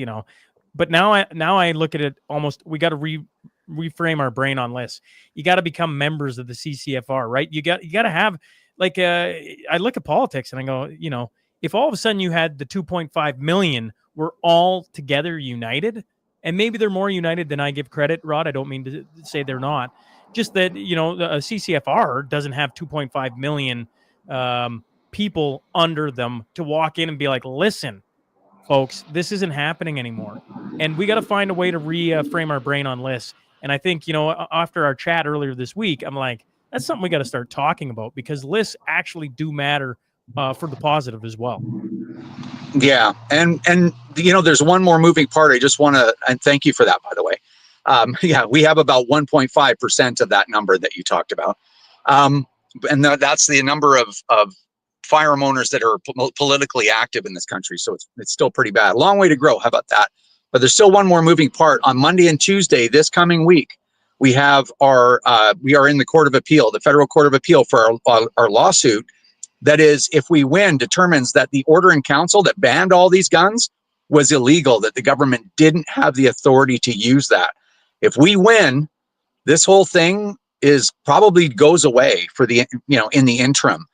but now I look at it almost, we got to reframe our brain on lists. You got to become members of the CCFR, right? You got to have, like, I look at politics and I go, if all of a sudden you had the 2.5 million were all together united, and maybe they're more united than I give credit, Rod. I don't mean to say they're not. Just that, the CCFR doesn't have 2.5 million people under them to walk in and be like, listen, folks, this isn't happening anymore. And we got to find a way to reframe our brain on lists. And I think, after our chat earlier this week, I'm like, that's something we got to start talking about, because lists actually do matter for the positive as well. Yeah. And there's one more moving part. I just want to, and thank you for that, by the way. We have about 1.5% of that number that you talked about. And that's the number of firearm owners that are politically active in this country. So it's still pretty bad. Long way to grow. How about that? But there's still one more moving part. On Monday and Tuesday this coming week, we have we are in the Court of Appeal, the Federal Court of Appeal, for our lawsuit. That is, if we win, determines that the order in council that banned all these guns was illegal, that the government didn't have the authority to use that. If we win, this whole thing is probably goes away for the, in the interim.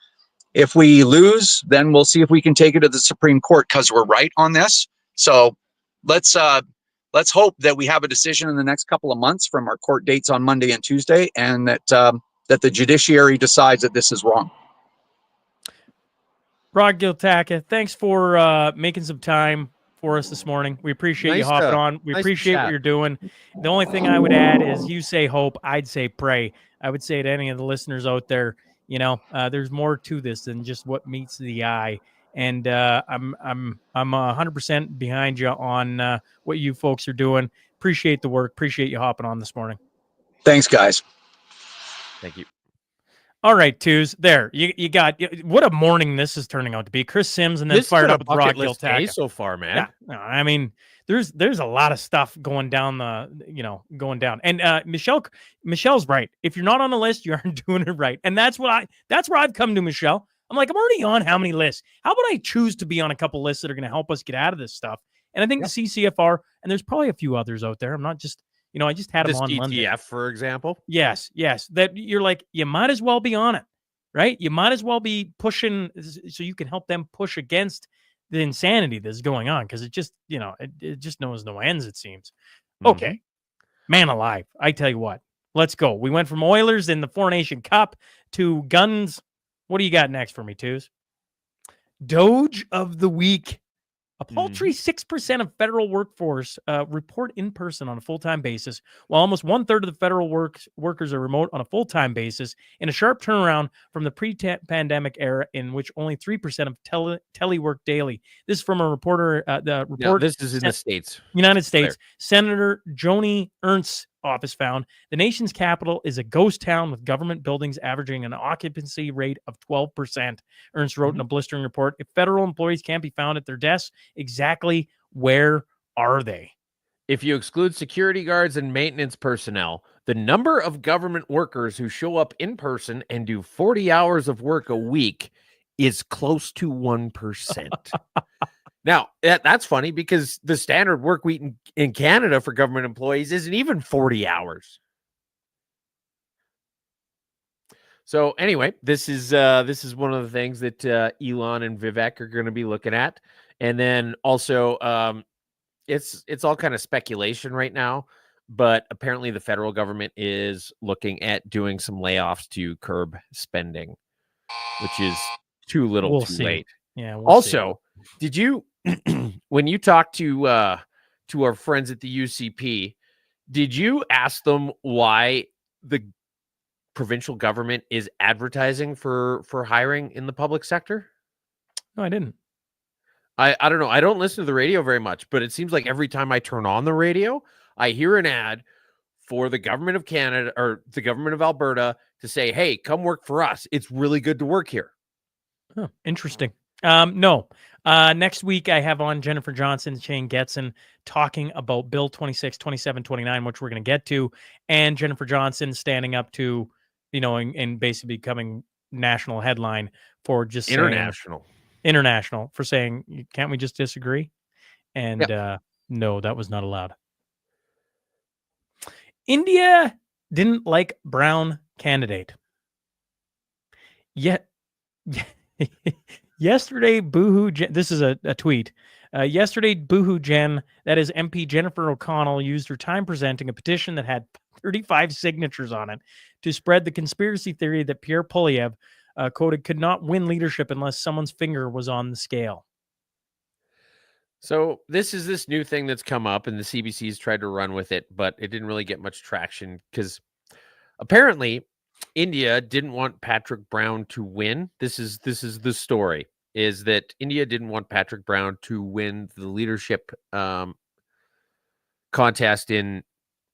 If we lose, then we'll see if we can take it to the Supreme Court, because we're right on this. So let's hope that we have a decision in the next couple of months from our court dates on Monday and Tuesday, and that the judiciary decides that this is wrong. Rod Giltaka, thanks for making some time for us this morning. We appreciate you hopping on. We appreciate what you're doing. The only thing I would add is, you say hope, I'd say pray. I would say to any of the listeners out there, there's more to this than just what meets the eye. And I'm 100% behind you on what you folks are doing. Appreciate the work. Appreciate you hopping on this morning. Thanks, guys. Thank you. All right, twos. There, you got. What a morning this is turning out to be. Chris Sims, and then fired up with Rod Giltaka so far, man. Yeah, no, I mean, there's a lot of stuff going down. And Michelle's right. If you're not on the list, you aren't doing it right. And that's where I've come to Michelle. I'm like, I'm already on how many lists? How about I choose to be on a couple lists that are going to help us get out of this stuff? And I think the CCFR, and there's probably a few others out there. I'm not just. I just had them on Monday. DTF, for example. Yes. That you're like, you might as well be on it, right? You might as well be pushing so you can help them push against the insanity that's going on, because it just, it just knows no ends, it seems. Okay. Man alive. I tell you what, let's go. We went from Oilers in the Four Nation Cup to guns. What do you got next for me, Twos? Doge of the week. A paltry 6% of federal workforce report in person on a full-time basis, while almost 1/3 of the federal workers are remote on a full-time basis, in a sharp turnaround from the pre-pandemic era in which only 3% of telework daily. This is from a reporter. The report. This is in the States. United States. Senator Joni Ernst's office found the nation's capital is a ghost town with government buildings averaging an occupancy rate of 12%. Ernst wrote in a blistering report, if federal employees can't be found at their desks, exactly where are they? If you exclude security guards and maintenance personnel, the number of government workers who show up in person and do 40 hours of work a week is close to 1%. Now, that's funny, because the standard work week in Canada for government employees isn't even 40 hours. So anyway, this is one of the things that Elon and Vivek are going to be looking at. And then also, it's all kind of speculation right now, but apparently the federal government is looking at doing some layoffs to curb spending, which is too little, too late. Yeah. Also, did you, when you talked to our friends at the UCP, did you ask them why the provincial government is advertising for hiring in the public sector? No, I didn't. I don't know. I don't listen to the radio very much, but it seems like every time I turn on the radio, I hear an ad for the government of Canada or the government of Alberta to say, hey, come work for us. It's really good to work here. Oh, interesting. No. Next week, I have on Jennifer Johnson, Shane Getson talking about Bill 26, 27, 29, which we're going to get to, and Jennifer Johnson standing up to, and basically becoming national headline for just international for saying, can't we just disagree? And no, that was not allowed. India didn't like brown candidate. Yet, yesterday, Boohoo Jen, this is a tweet. Yesterday, Boohoo Jen, that is MP Jennifer O'Connell, used her time presenting a petition that had 35 signatures on it to spread the conspiracy theory that Pierre Poilievre, quoted, could not win leadership unless someone's finger was on the scale. So this is this new thing that's come up, and the CBC's tried to run with it, but it didn't really get much traction because apparently India didn't want Patrick Brown to win. This is the story, is that India didn't want Patrick Brown to win the leadership contest in,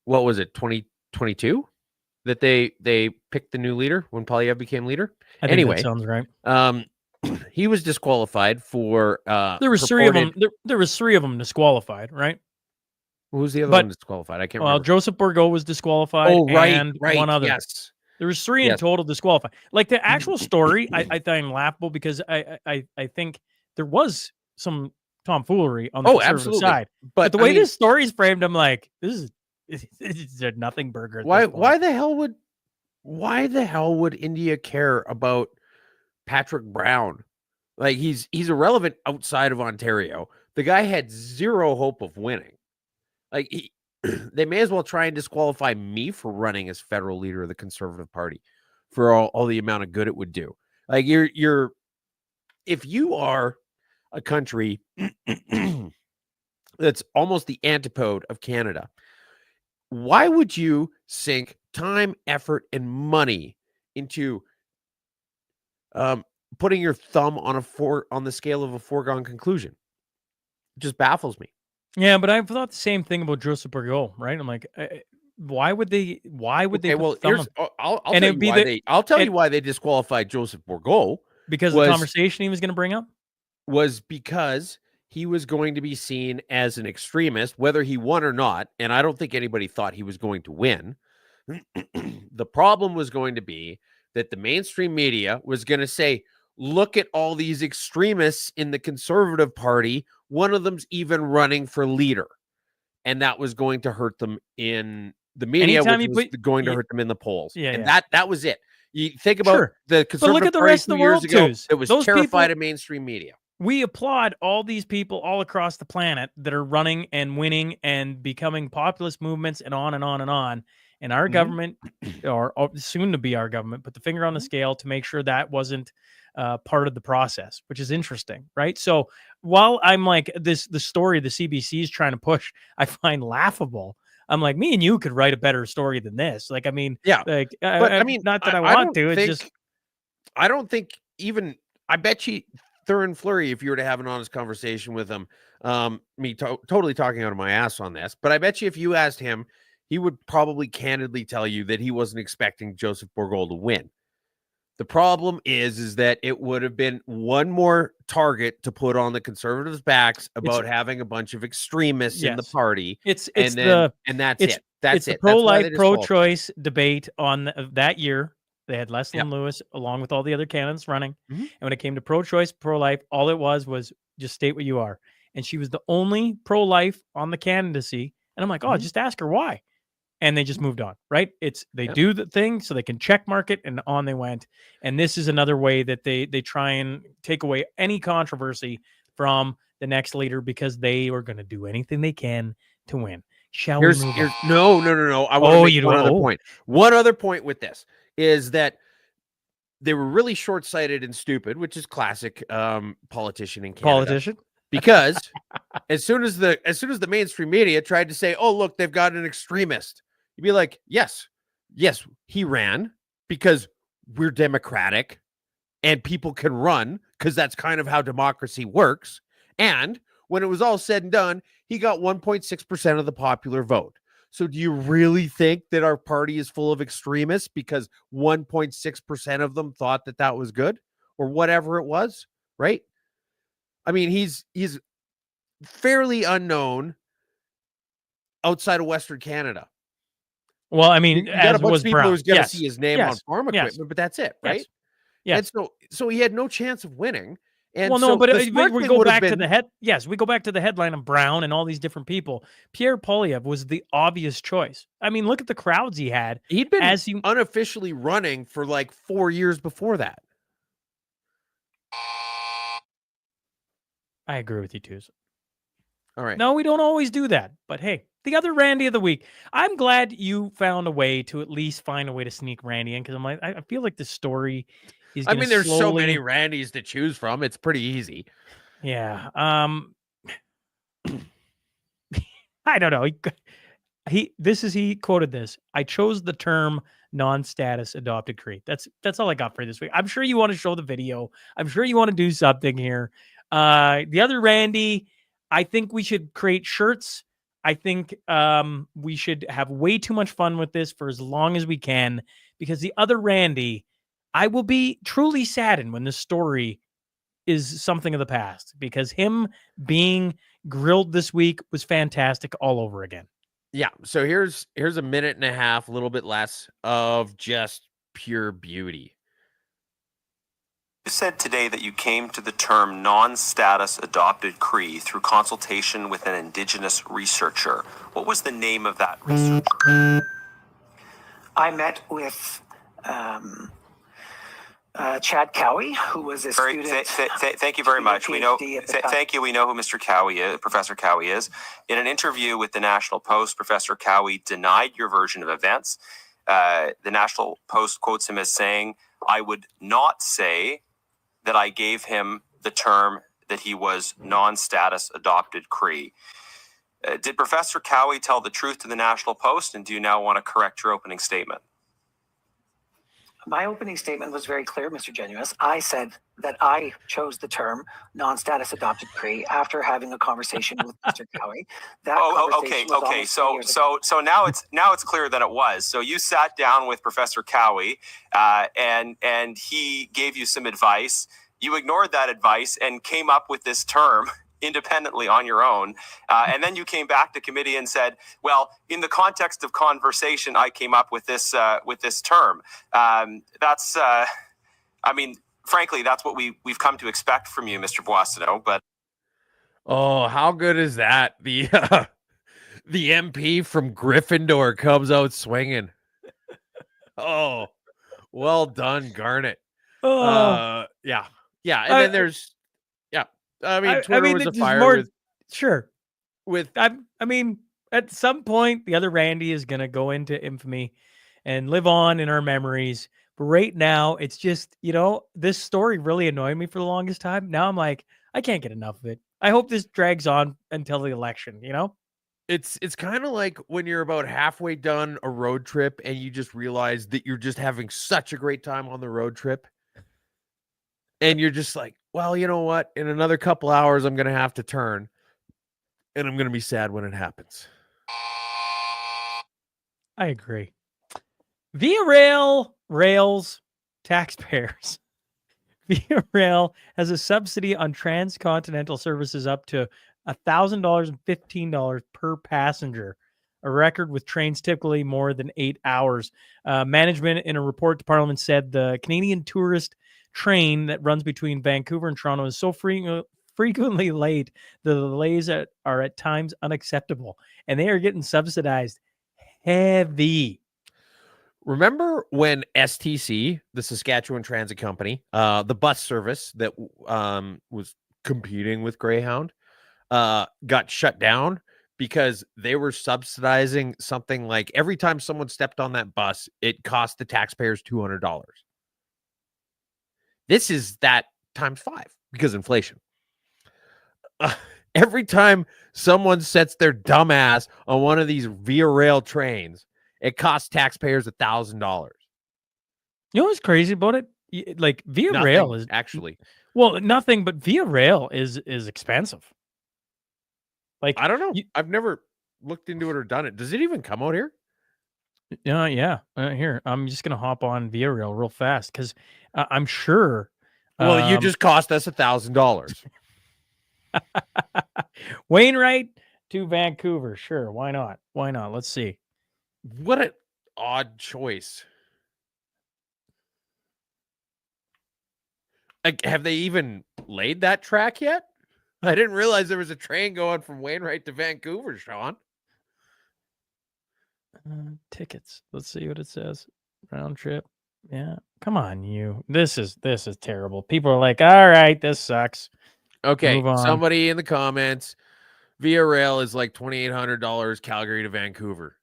what was it, 2022? That they picked the new leader when Poilievre became leader. I think that sounds right. He was disqualified for there was three of them. There was three of them disqualified, right? Who was the other But- one disqualified? I can't Well, remember. Joseph Bourgault was disqualified. Oh, right, and right. one other. Yes. There was 3 in Yes. total disqualified. Like the actual story, I find laughable because I think there was some tomfoolery on the conservative absolutely. side. But the I way mean, this story is framed, I'm like, this is a nothing burger. At why this point. why the hell would India care about Patrick Brown? Like he's irrelevant outside of Ontario. The guy had zero hope of winning. Like they may as well try and disqualify me for running as federal leader of the Conservative Party for all the amount of good it would do. Like you're if you are a country that's almost the antipode of Canada, why would you sink time, effort, and money into putting your thumb on the scale of a foregone conclusion? It just baffles me. Yeah, but I thought the same thing about Joseph Bourgault, right? I'm like, why would they? Why would they? Okay, Put well, the thumb here's up? I'll And tell it'd you be why the- I'll tell you and- why they disqualified Joseph Bourgault because was- the conversation he was going to bring up. was because he was going to be seen as an extremist, whether he won or not. And I don't think anybody thought he was going to win. The problem was going to be that the mainstream media was going to say, look at all these extremists in the Conservative Party. One of them's even running for leader. And that was going to hurt them in the media, Anytime which you was put- going to yeah. hurt them in the polls. Yeah, and yeah. that was it. You think about Sure. the Conservative at the Party rest of 2 the years world, ago. Tews. It was Those terrified people- of mainstream media. We applaud all these people all across the planet that are running and winning and becoming populist movements and on and on and on. And our Mhm. government, or soon to be our government, put the finger on the scale to make sure that wasn't part of the process, which is interesting, right? So while I'm like the story the CBC is trying to push, I find laughable. I'm like, me and you could write a better story than this. Like, I mean, Yeah, like, but I mean, not that I don't want to. It's think- just I don't think even. I bet you Thurin Fleury, if you were to have an honest conversation with him, totally talking out of my ass on this, but I bet you if you asked him, he would probably candidly tell you that he wasn't expecting Joseph Bourgault to win. The problem is that it would have been one more target to put on the Conservatives' backs about having a bunch of extremists in the Yes. party. it's And that's it's- it. That's it's it. the That's why pro-life, they disqualified. pro-choice debate on that year. They had Leslie Yep. Lewis along with all the other candidates running. Mhm. And when it came to pro-choice, pro-life, all it was just state what you are. And she was the only pro-life on the candidacy. And I'm like, oh, Mhm. just ask her why. And they just moved on, right? They Yep. do the thing so they can check mark it, and on they went. And this is another way that they try and take away any controversy from the next leader because they are going to do anything they can to win. Shall we move on? No. I want to make you one don't- other oh. point. One other point with this is that they were really short-sighted and stupid, which is classic politician in Canada. Politician? Because as soon as the mainstream media tried to say, "Oh, look, they've got an extremist," you'd be like, "Yes, he ran because we're democratic and people can run because that's kind of how democracy works." And when it was all said and done, he got 1.6% of the popular vote. So do you really think that our party is full of extremists because 1.6% of them thought that was good or whatever it was, right? I mean, he's fairly unknown outside of Western Canada. Well, I mean, You got a as bunch was of people Brown. who's going to Yes. see his name on Yes. farm Yes. equipment, but that's it, right? Yes. And so he had no chance of winning. And Well, no, so but the smart we thing go would have back to been- the head. Yes, we go back to the headline of Brown and all these different people. Pierre Poilievre was the obvious choice. I mean, look at the crowds he had He'd been as he. unofficially running for like 4 years before that. I agree with you, too. All right. No, we don't always do that. But hey, the other Randy of the week. I'm glad you found a way to at least find a way to sneak Randy in because I'm like, I feel like the story is. I mean, there's so slowly... many Randys to choose from. It's pretty easy. Yeah. I don't know. He quoted this. I chose the term non-status adopted Cree. That's all I got for this week. I'm sure you want to show the video. I'm sure you want to do something here. The other Randy, I think we should create shirts. I think we should have way too much fun with this for as long as we can, because the other Randy, I will be truly saddened when this story is something of the past, because him being grilled this week was fantastic all over again. Yeah. So here's a minute and a half, a little bit less of just pure beauty. You said today that you came to the term non-status adopted Cree through consultation with an Indigenous researcher. What was the name of that researcher? I met with Chad Cowie, who was a student. Thank you very much. We know. Thank you. We know who Mr. Cowie is, Professor Cowie is. In an interview with the National Post, Professor Cowie denied your version of events. The National Post quotes him as saying, "I would not say that I gave him the term that he was non-status adopted Cree." Did Professor Cowie tell the truth to the National Post, and do you now want to correct your opening statement? My opening statement was very clear, Mr. Genuous. I said that I chose the term non-status adopted Cree after having a conversation with Mr. Cowie. Okay. So now it's clear that it was. So you sat down with Professor Cowie, and he gave you some advice. You ignored that advice and came up with this term independently on your own. And then you came back to committee and said, well, in the context of conversation, I came up with this term. Frankly, that's what we've come to expect from you, Mr. Boissonneau. But oh, how good is that? The MP from Gryffindor comes out swinging. Oh, well done, Garnet. Yeah. And then there's, Twitter was a fire at some point, the other Randy is going to go into infamy and live on in our memories. But right now, it's just, this story really annoyed me for the longest time. Now I'm like, I can't get enough of it. I hope this drags on until the election, It's kind of like when you're about halfway done a road trip and you just realize that you're just having such a great time on the road trip. And you're just like, well, you know what? In another couple hours, I'm going to have to turn. And I'm going to be sad when it happens. I agree. Via Rail's taxpayers. Via Rail has a subsidy on transcontinental services up to $1,000 and $15 per passenger, a record with trains typically more than 8 hours. Management in a report to Parliament said the Canadian tourist train that runs between Vancouver and Toronto is so frequently late, the delays are at times unacceptable, and they are getting subsidized heavy. Remember when STC, the Saskatchewan Transit Company, the bus service that was competing with Greyhound, got shut down because they were subsidizing something like every time someone stepped on that bus, it cost the taxpayers $200. This is that times 5 because inflation. Every time someone sets their dumb ass on one of these Via Rail trains, it costs taxpayers $1,000. You know what's crazy about it? Like Via Rail is actually nothing, but Via Rail is expensive. Like I don't know. I've never looked into it or done it. Does it even come out here? Yeah. Here, I'm just gonna hop on Via Rail real fast because I'm sure. Well, you just cost us $1,000. Wainwright to Vancouver. Sure, why not? Let's see. What an odd choice. Have they even laid that track yet? I didn't realize there was a train going from Wainwright to Vancouver, Sean. Tickets. Let's see what it says. Round trip. Yeah. Come on, you. This is terrible. People are like, all right, this sucks. Okay. Somebody in the comments, Via Rail is like $2,800 Calgary to Vancouver.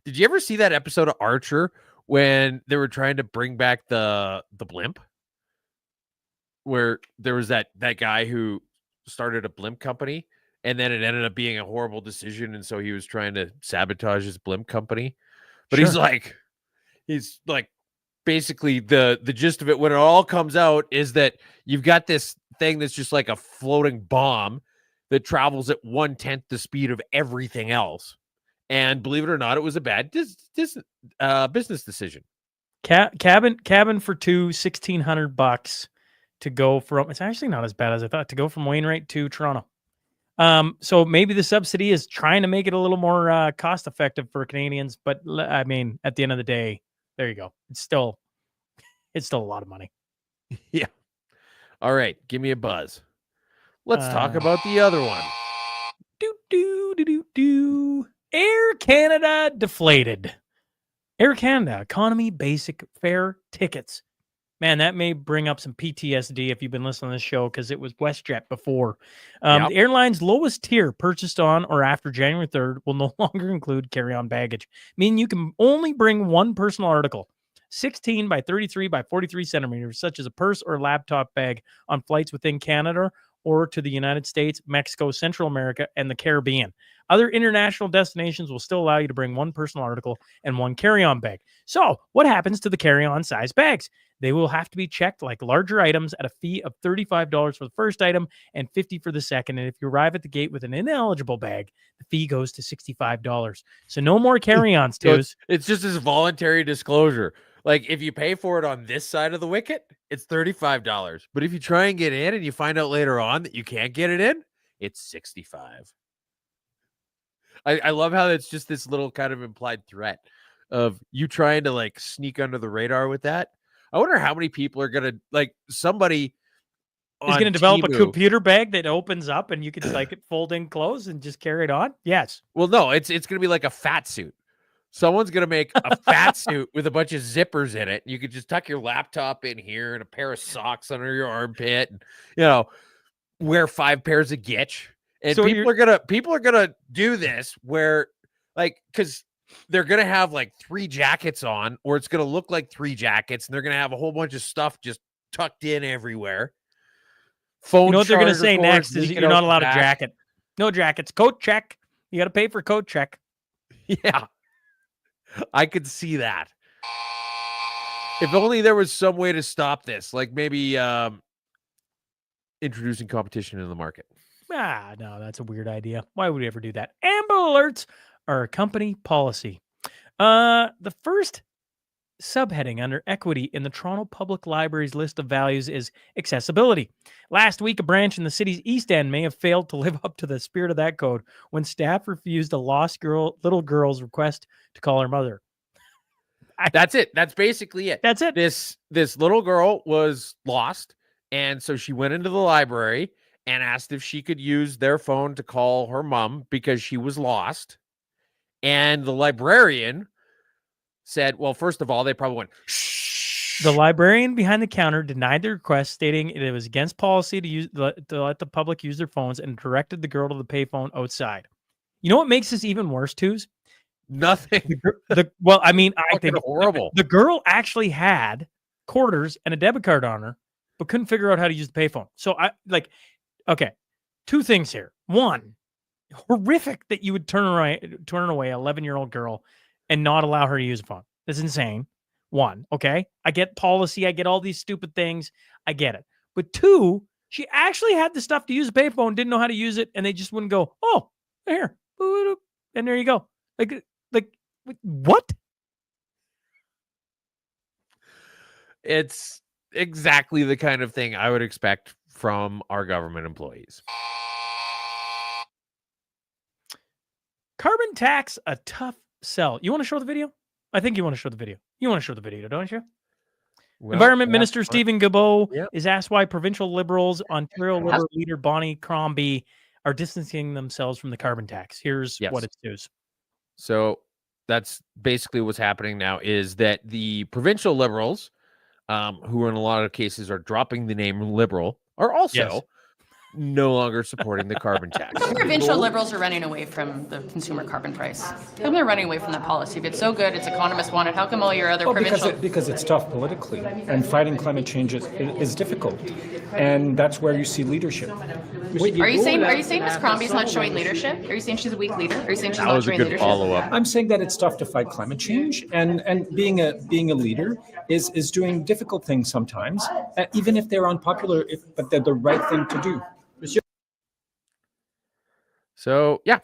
Did you ever see that episode of Archer when they were trying to bring back the blimp? Where there was that guy who started a blimp company and then it ended up being a horrible decision. And so he was trying to sabotage his blimp company. But he's like basically the gist of it when it all comes out is that you've got this thing that's just like a floating bomb that travels at 1/10 the speed of everything else. And believe it or not, it was a bad business decision. Cabin for two, $1,600 to go from. It's actually not as bad as I thought to go from Wainwright to Toronto. So maybe the subsidy is trying to make it a little more cost effective for Canadians. But I mean, at the end of the day, there you go. It's still a lot of money. Yeah. All right. Give me a buzz. Let's talk Uh, about the other one. Air Canada deflated. Air Canada economy basic fare tickets. Man, that may bring up some PTSD if you've been listening to this show because it was WestJet before. Yep. The airline's lowest tier purchased on or after January 3rd will no longer include carry-on baggage, meaning you can only bring one personal article, 16 by 33 by 43 centimeters, such as a purse or laptop bag on flights within Canada or to the United States, Mexico, Central America, and the Caribbean. Other international destinations will still allow you to bring one personal article and one carry-on bag. So what happens to the carry-on size bags? They will have to be checked like larger items at a fee of $35 for the first item and $50 for the second. And if you arrive at the gate with an ineligible bag, the fee goes to $65. So no more carry-ons, So twos. it's just this voluntary disclosure. Like if you pay for it on this side of the wicket, it's $35. But if you try and get in and you find out later on that you can't get it in, it's $65. I love how it's just this little kind of implied threat of you trying to like sneak under the radar with that. I wonder how many people are gonna like somebody is going to develop a computer bag that opens up and you can like it fold in clothes and just carry it on. Yes. Well, no, it's gonna be like a fat suit. Someone's gonna make a fat suit with a bunch of zippers in it. You could just tuck your laptop in here and a pair of socks under your armpit, and wear 5 pairs of gitch. And So people are gonna do this where like because they're gonna have like 3 jackets on, or it's gonna look like 3 jackets, and they're gonna have a whole bunch of stuff just tucked in everywhere. Phone. You know what they're going to say charger cords next is leaking you're out not the allowed a back. jacket. No jackets. Coat check. You got to pay for coat check. Yeah, I could see that. If only there was some way to stop this, like maybe introducing competition in the market. No, that's a weird idea. Why would we ever do that? Amber alerts are a company policy. The first subheading under equity in the Toronto Public Library's list of values is accessibility. Last week, a branch in the city's East End may have failed to live up to the spirit of that code when staff refused a lost little girl's request to call her mother. That's it. That's basically it. That's it. This little girl was lost, and so she went into the library and asked if she could use their phone to call her mom because she was lost. And the librarian said, well, first of all, they probably went, shh. The librarian behind the counter denied the request, stating it was against policy to let the public use their phones and directed the girl to the payphone outside. You know what makes this even worse, twos? Nothing. Well, I mean, I think horrible. The girl actually had quarters and a debit card on her, but couldn't figure out how to use the payphone. So okay, 2 things here. One, horrific that you would turn away an 11-year-old girl and not allow her to use a phone. That's insane. 1, okay? I get policy. I get all these stupid things. I get it. But 2, she actually had the stuff to use a payphone, didn't know how to use it, and they just wouldn't go, oh, here. And there you go. Like, what? It's exactly the kind of thing I would expect from our government employees. Carbon tax, a tough sell. You want to show the video? I think you want to show the video. You want to show the video, don't you? Well, Environment Minister Stephen Guilbeault Yep. is asked why provincial Liberals, Ontario Liberal leader Bonnie Crombie are distancing themselves from the carbon tax. Here's what it is. So that's basically what's happening now is that the provincial Liberals, who in a lot of cases are dropping the name Liberal, are also no longer supporting the carbon tax. Provincial Liberals are running away from the consumer carbon price. How come they're running away from that policy? If it's so good, it's economists want it. How come all your other provincial... Because it's tough politically, and fighting climate change is difficult, and that's where you see leadership. Are you saying Ms. Crombie's not showing leadership? Are you saying she's a weak leader? Are you saying she's That not was a showing good leadership? follow-up. I'm saying that it's tough to fight climate change, and being a leader is doing difficult things sometimes, even if they're unpopular, but they're the right thing to do. So yeah,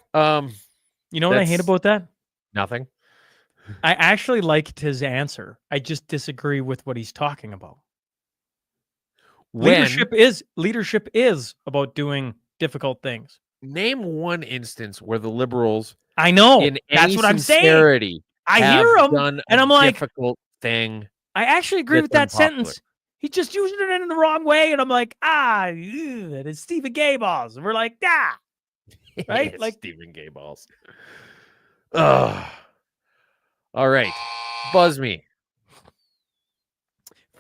you know what I hate about that? Nothing. I actually liked his answer. I just disagree with what he's talking about. Leadership is about doing difficult things. name one instance where the Liberals, I know. in That's any what I'm saying. sincerity, I have hear him, done and a I'm like, difficult thing. I actually agree with that unpopular. sentence. He just used it in the wrong way, and I'm like, it is Stephen Gay balls. And we're like, right? It's Like Stephen Gay balls. Ugh. All right, buzz me.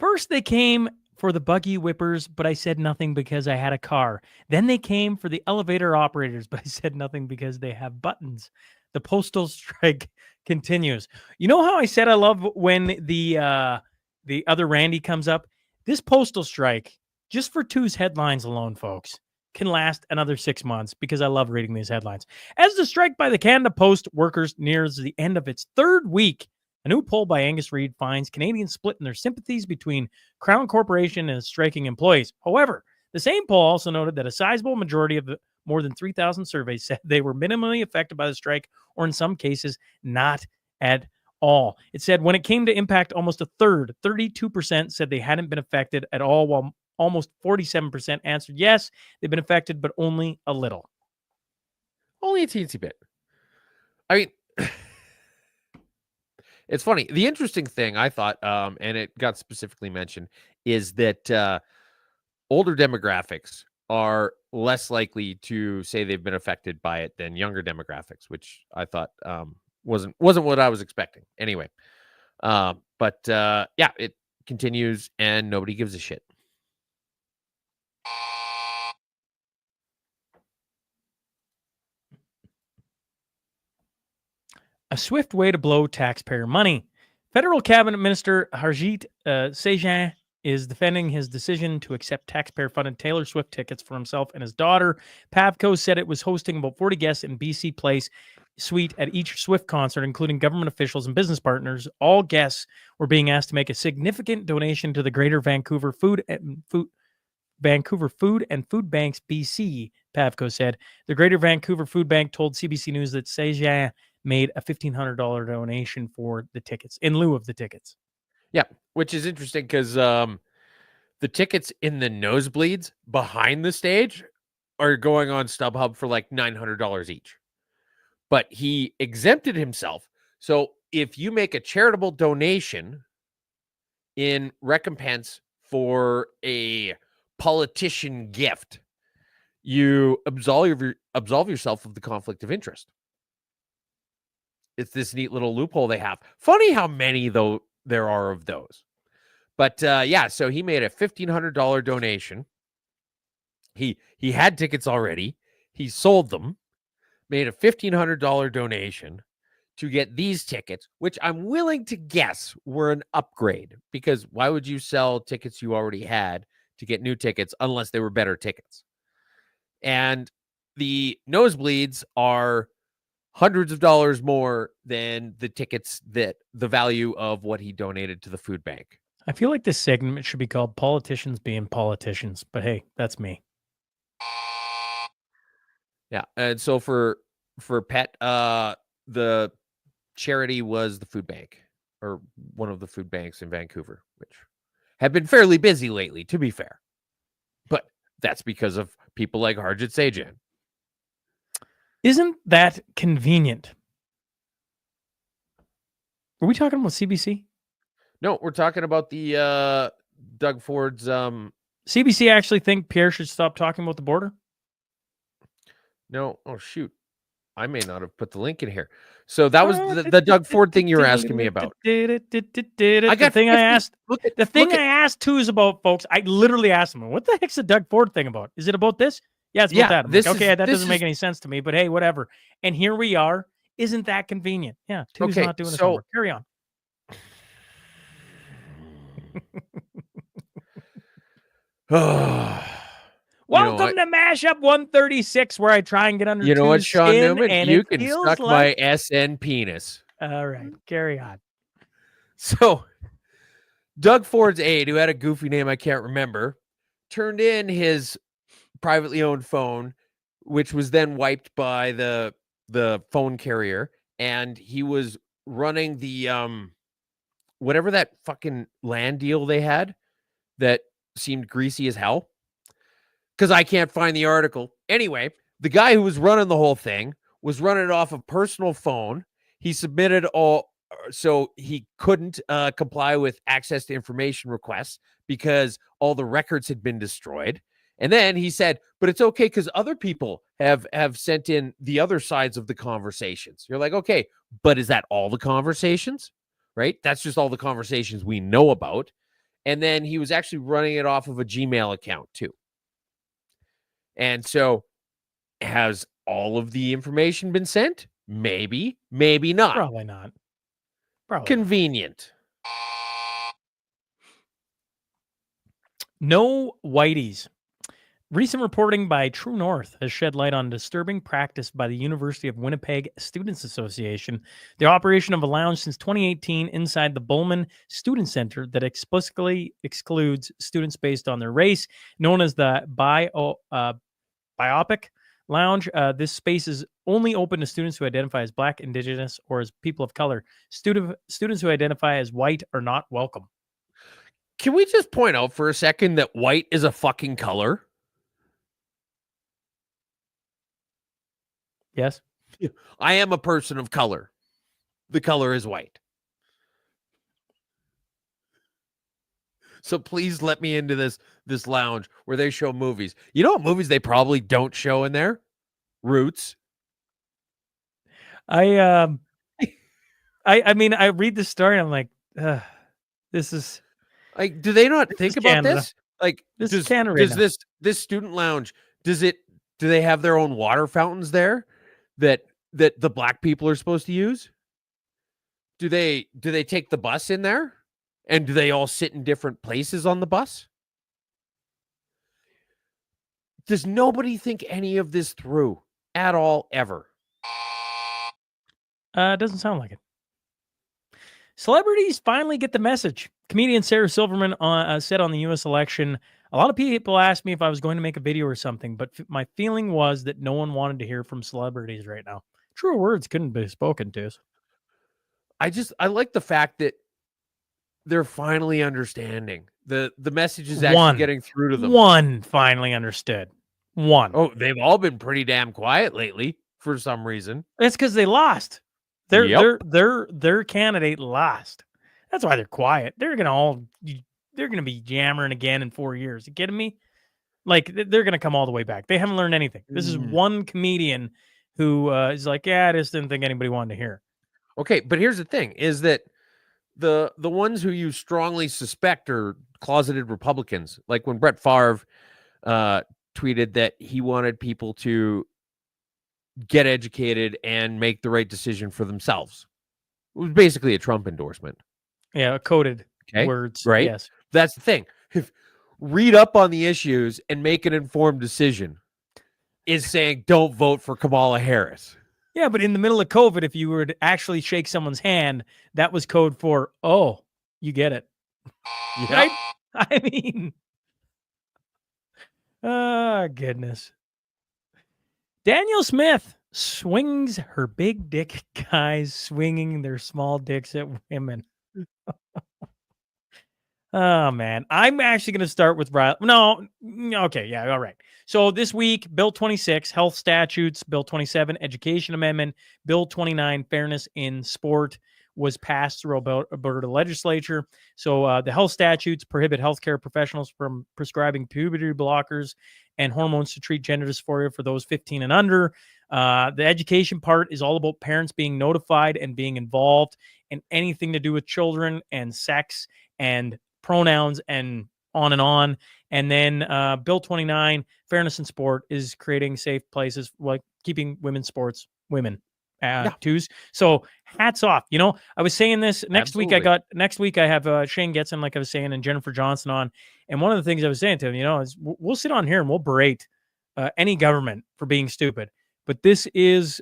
first they came for the buggy whippers, but I said nothing because I had a car. Then they came for the elevator operators, but I said nothing because they have buttons. The postal strike continues. You know how I said I love when the other Randy comes up? This postal strike, just for two's headlines alone, folks, can last another 6 months because I love reading these headlines. As the strike by the Canada Post workers nears the end of its third week, a new poll by Angus Reid finds Canadians split in their sympathies between Crown Corporation and striking employees. However, the same poll also noted that a sizable majority of the more than 3,000 surveys said they were minimally affected by the strike, or in some cases, not at all. It said when it came to impact, almost a third, 32%, said they hadn't been affected at all, while almost 47% answered yes, they've been affected, but only a little. Only a teensy bit. I mean, it's funny. The interesting thing I thought, and it got specifically mentioned, is that older demographics are less likely to say they've been affected by it than younger demographics, which I thought wasn't what I was expecting. Anyway, but yeah, it continues, and nobody gives a shit. A swift way to blow taxpayer money. Federal Cabinet Minister Harjit Sajjan is defending his decision to accept taxpayer-funded Taylor Swift tickets for himself and his daughter. Pavco said it was hosting about 40 guests in BC Place suite at each Swift concert, including government officials and business partners. All guests were being asked to make a significant donation to the Greater Vancouver Food and Food Banks BC, Pavco said. The Greater Vancouver Food Bank told CBC News that Sajjan made a $1,500 donation for the tickets, in lieu of the tickets. Yeah, which is interesting because the tickets in the nosebleeds behind the stage are going on StubHub for like $900 each. But he exempted himself. So if you make a charitable donation in recompense for a politician gift, you absolve yourself of the conflict of interest. It's this neat little loophole they have. Funny how many though there are of those. But yeah, so he made a $1,500 donation. He had tickets already. He sold them, made a $1,500 donation to get these tickets, which I'm willing to guess were an upgrade, because why would you sell tickets you already had to get new tickets unless they were better tickets? And the nosebleeds are hundreds of dollars more than the tickets, that the value of what he donated to the food bank. I feel like this segment should be called Politicians Being Politicians, but hey, that's me. Yeah. And so for Pet, the charity was the food bank, or one of the food banks in Vancouver, which have been fairly busy lately, to be fair. But that's because of people like Harjit Sajjan. Isn't that convenient? Are we talking about CBC? No, we're talking about the Doug Ford's CBC actually think Pierre should stop talking about the border? No. Oh, shoot. I may not have put the link in here. So that was the Doug Ford thing you were asking me about. I got the thing 50, I asked. The thing I asked too is about, folks. I literally asked him, "What the heck's the Doug Ford thing about? Is it about this?" Yeah, it's about that. I'm like, okay, that doesn't make any sense to me. But hey, whatever. And here we are. Isn't that convenient? Yeah, Two's not doing his homework. Carry on. Welcome to Mashup 136, where I try and get under. You know what, Sean Newman? And you can suck my SN penis. All right, carry on. So, Doug Ford's aide, who had a goofy name I can't remember, turned in his privately owned phone, which was then wiped by the phone carrier, and he was running the whatever that fucking land deal they had that seemed greasy as hell, because I can't find the article. Anyway, the guy who was running the whole thing was running it off a personal phone. He submitted all, so he couldn't comply with access to information requests because all the records had been destroyed. And then he said, but it's okay because other people have sent in the other sides of the conversations. You're like, okay, but is that all the conversations? Right? That's just all the conversations we know about. And then he was actually running it off of a Gmail account too. And so has all of the information been sent? Maybe, maybe not. Probably not. Probably Convenient. No whiteys. Recent reporting by True North has shed light on disturbing practice by the University of Winnipeg Students Association, the operation of a lounge since 2018 inside the Bullman Student Center that explicitly excludes students based on their race, known as the Biopic Lounge. This space is only open to students who identify as Black, Indigenous, or as people of color. Students who identify as white are not welcome. Can we just point out for a second that white is a fucking color? Yes. I am a person of color. The color is white. So please let me into this lounge where they show movies. You know what movies they probably don't show in there? Roots. I mean, I read the story and I'm like, this is like, do they not think about Canada. this? Like, This is Canada right does now. this student lounge, do they have their own water fountains there that the Black people are supposed to use? Do they take the bus in there? And do they all sit in different places on the bus? Does nobody think any of this through at all, ever? It doesn't sound like it. Celebrities finally get the message. Comedian Sarah Silverman said on the U.S. election, a lot of people asked me if I was going to make a video or something, but my feeling was that no one wanted to hear from celebrities right now. Truer words couldn't be spoken to us. I like the fact that they're finally understanding. The message is actually getting through to them. One finally understood. One. Oh, they've all been pretty damn quiet lately for some reason. It's because they lost. Their candidate lost. That's why they're quiet. They're gonna be jammering again in 4 years. You kidding me? Like they're gonna come all the way back. They haven't learned anything. This is one comedian who is like, yeah, I just didn't think anybody wanted to hear. Okay, but here's the thing: is that the ones who you strongly suspect are closeted Republicans, like when Brett Favre tweeted that he wanted people to get educated and make the right decision for themselves. It was basically a Trump endorsement. Yeah, coded words. Right? Yes. That's the thing. Read up on the issues and make an informed decision is saying don't vote for Kamala Harris. Yeah, but in the middle of COVID, if you were to actually shake someone's hand, that was code for, oh, you get it. Yep. Right? I mean, oh, goodness. Daniel Smith swings her big dick guys swinging their small dicks at women. Oh, man. I'm actually going to start with Riley. No. Okay. Yeah. All right. So this week, Bill 26, Health Statutes, Bill 27, Education Amendment, Bill 29, Fairness in Sport, was passed through Alberta legislature. So the health statutes prohibit healthcare professionals from prescribing puberty blockers and hormones to treat gender dysphoria for those 15 and under. The education part is all about parents being notified and being involved in anything to do with children and sex and pronouns and on and on. And then Bill 29, Fairness in Sport, is creating safe places, like keeping women's sports women. Twos. So hats off. You know, I was saying this next week. Next week I have Shane Getson, like I was saying, and Jennifer Johnson on. And one of the things I was saying to him, you know, is we'll sit on here and we'll berate any government for being stupid. But this is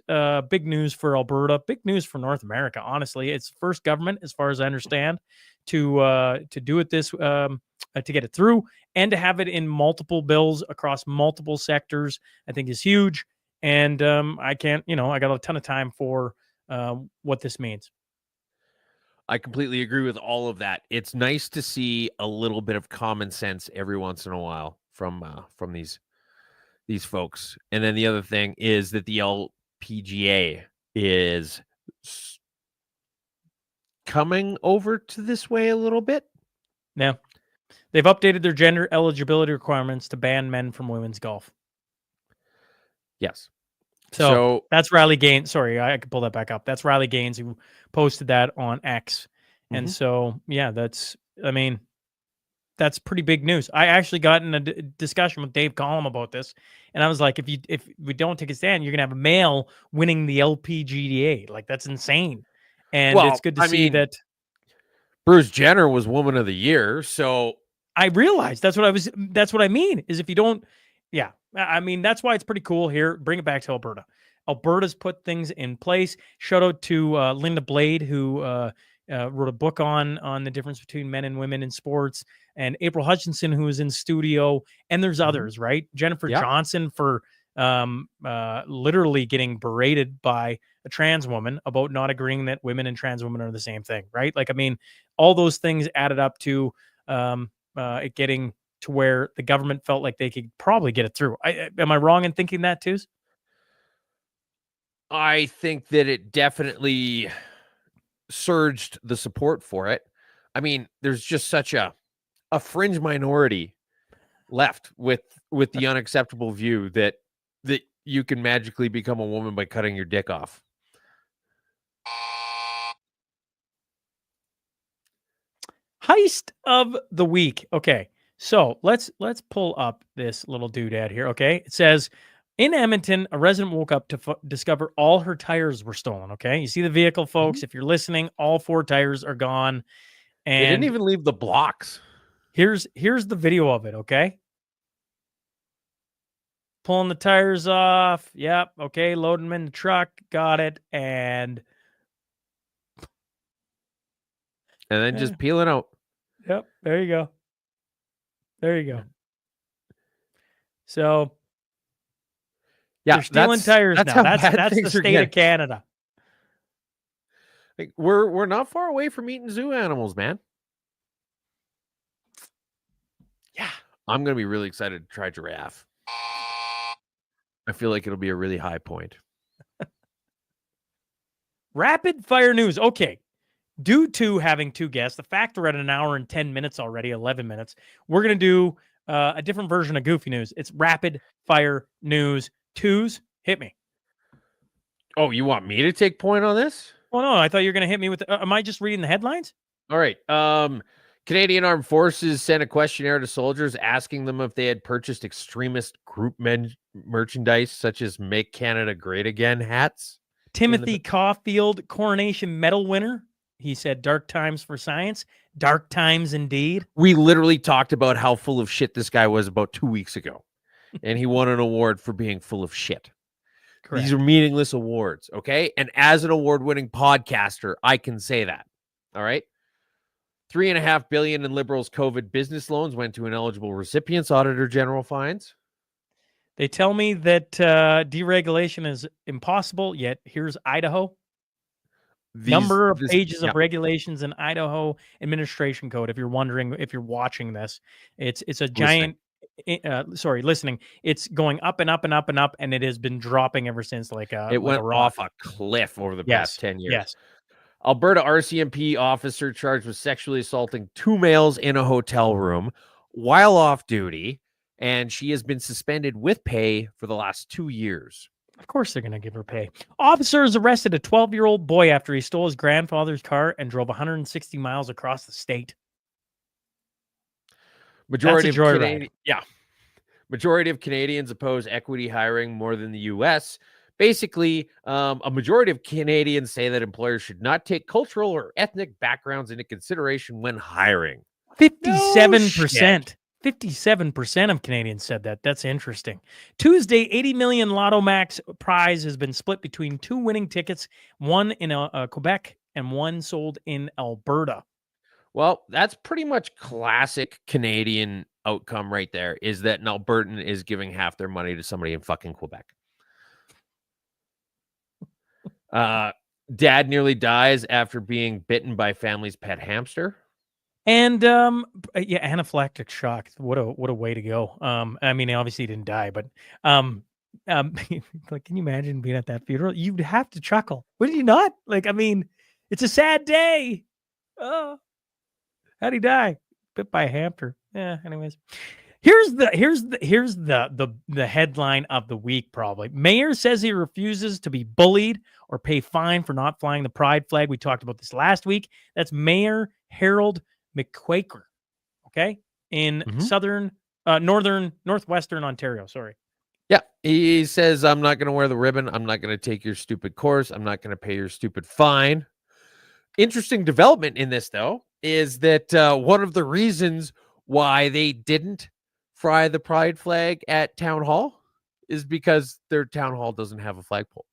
big news for Alberta, big news for North America. Honestly, it's the first government, as far as I understand, to do it this to get it through and to have it in multiple bills across multiple sectors. I think is huge. And I can't, you know, I got a ton of time for what this means. I completely agree with all of that. It's nice to see a little bit of common sense every once in a while from these these folks. And then the other thing is that the LPGA is coming over to this way a little bit. Yeah. They've updated their gender eligibility requirements to ban men from women's golf. Yes. So that's Riley Gaines. Sorry, I could pull that back up. That's Riley Gaines who posted that on X. And so, yeah, that's pretty big news. I actually got in a discussion with Dave Collum about this, and I was like, if we don't take a stand, you're gonna have a male winning the LPGA. Like, that's insane. And it's good to see that Bruce Jenner was Woman of the Year. So I realized that's what I mean, is if you don't, yeah. I mean, that's why it's pretty cool here. Bring it back to Alberta. Alberta's put things in place. Shout out to Linda Blade, who wrote a book on the difference between men and women in sports, and April Hutchinson, who is in studio, and there's others, right? Jennifer Johnson for literally getting berated by a trans woman about not agreeing that women and trans women are the same thing, right? Like, I mean, all those things added up to it getting to where the government felt like they could probably get it through. Am I wrong in thinking that, too? I think that it definitely surged the support for it. I mean, there's just such a fringe minority left with the unacceptable view that you can magically become a woman by cutting your dick off. Heist of the week. Okay. So let's pull up this little doodad here. Okay. It says, in Edmonton, a resident woke up to discover all her tires were stolen. Okay. You see the vehicle, folks. If you're listening, all 4 tires are gone. And they didn't even leave the blocks. Here's the video of it. Okay. Pulling the tires off. Yep. Okay. Loading them in the truck. Got it. And then just peeling out. Yep. There you go. There you go. So they're stealing tires now. That's the state of Canada. Like, we're not far away from eating zoo animals, man. Yeah. I'm going to be really excited to try giraffe. I feel like it'll be a really high point. Rapid fire news. Okay. Due to having 2 guests, the fact we're at an hour and 10 minutes already, 11 minutes, we're going to do a different version of Goofy News. It's rapid fire news. 2s, hit me. Oh, you want me to take point on this? Oh, no, I thought you were going to hit me with am I just reading the headlines? All right. Canadian Armed Forces sent a questionnaire to soldiers asking them if they had purchased extremist group merchandise such as Make Canada Great Again hats. Timothy Caulfield, Coronation Medal winner. He said, dark times for science. Dark times indeed. We literally talked about how full of shit this guy was about 2 weeks ago. And he won an award for being full of shit. Correct. These are meaningless awards, okay? And as an award-winning podcaster, I can say that. All right? $3.5 billion in Liberals' COVID business loans went to ineligible recipients, Auditor General finds. They tell me that deregulation is impossible, yet here's Idaho. Number of pages of regulations in Idaho Administration Code. If you're wondering, if you're watching this, it's a giant. Listening. It's going up and up and up and up, and it has been dropping ever since. It went off a cliff over the past 10 years. Yes. Alberta RCMP officer charged with sexually assaulting 2 males in a hotel room while off duty, and she has been suspended with pay for the last 2 years. Of course they're going to give her pay. Officers arrested a 12-year-old boy after he stole his grandfather's car and drove 160 miles across the state. Majority of Canadians oppose equity hiring more than the U.S. Basically, a majority of Canadians say that employers should not take cultural or ethnic backgrounds into consideration when hiring. 57%. 57% of Canadians said that. That's interesting. Tuesday, 80 million Lotto Max prize has been split between 2 winning tickets, one in Quebec and one sold in Alberta. Well, that's pretty much classic Canadian outcome right there, is that an Albertan is giving half their money to somebody in fucking Quebec. Dad nearly dies after being bitten by family's pet hamster. And yeah, anaphylactic shock. What a way to go. I mean, obviously he didn't die, but like, can you imagine being at that funeral? You'd have to chuckle. Would you not? Like, I mean, it's a sad day. Oh, how'd he die? Bit by a hamster. Yeah. Anyways, here's the headline of the week. Probably, mayor says he refuses to be bullied or pay fine for not flying the pride flag. We talked about this last week. That's Mayor Harold McQuaker, okay, in northwestern Ontario. Sorry. Yeah, he says, I'm not going to wear the ribbon. I'm not going to take your stupid course. I'm not going to pay your stupid fine. Interesting development in this, though, is that one of the reasons why they didn't fly the pride flag at town hall is because their town hall doesn't have a flagpole.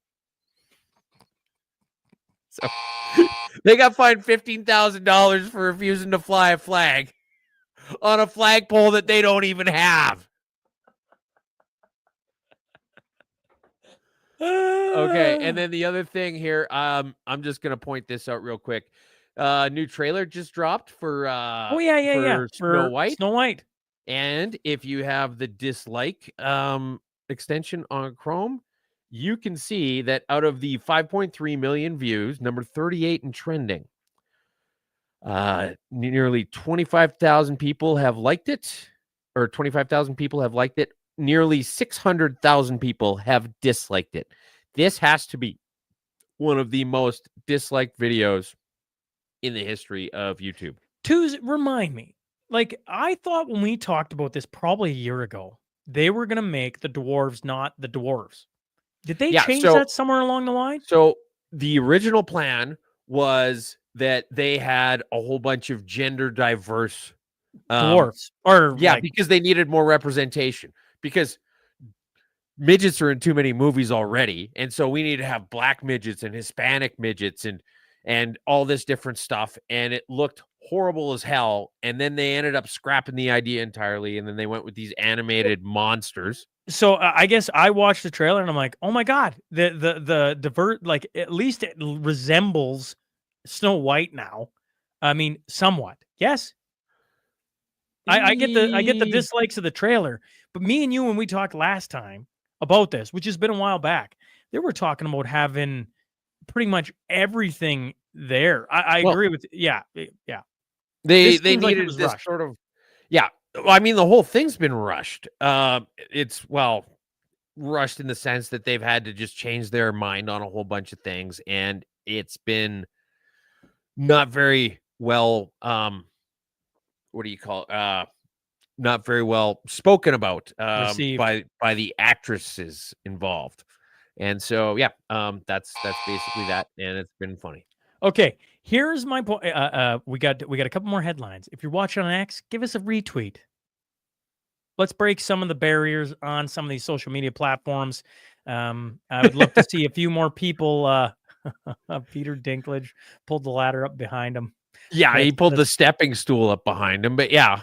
So they got fined $15,000 for refusing to fly a flag on a flagpole that they don't even have. Okay, and then the other thing here, I'm just gonna point this out real quick. New trailer just dropped for Snow White. Snow White. And if you have the dislike extension on Chrome, you can see that out of the 5.3 million views, number 38 in trending, nearly 25,000 people have liked it, or 25,000 people have liked it. Nearly 600,000 people have disliked it. This has to be one of the most disliked videos in the history of YouTube. Remind me, like, I thought when we talked about this probably a year ago, they were going to make the dwarves not the dwarves. Did they change that somewhere along the line? So the original plan was that they had a whole bunch of gender diverse dwarves, because they needed more representation, because midgets are in too many movies already. And so we need to have black midgets and Hispanic midgets and all this different stuff. And it looked horrible as hell. And then they ended up scrapping the idea entirely. And then they went with these animated monsters. So I guess I watched the trailer and I'm like, oh my God, the divert, like, at least it resembles Snow White now. I mean, somewhat. Yes. I get the dislikes of the trailer, but me and you, when we talked last time about this, which has been a while back, they were talking about having pretty much everything there. I agree with, yeah. They needed this rushed. Sort of, yeah. Well, I mean, the whole thing's been rushed. It's rushed in the sense that they've had to just change their mind on a whole bunch of things, and it's been not very well. What do you call it? Not very well spoken about by the actresses involved. And so, yeah, that's basically that, and it's been funny. Okay, here's my point. We got a couple more headlines. If you're watching on X, give us a retweet. Let's break some of the barriers on some of these social media platforms. I would love to see a few more people. Peter Dinklage pulled the ladder up behind him. Yeah, he pulled the stepping stool up behind him, but yeah.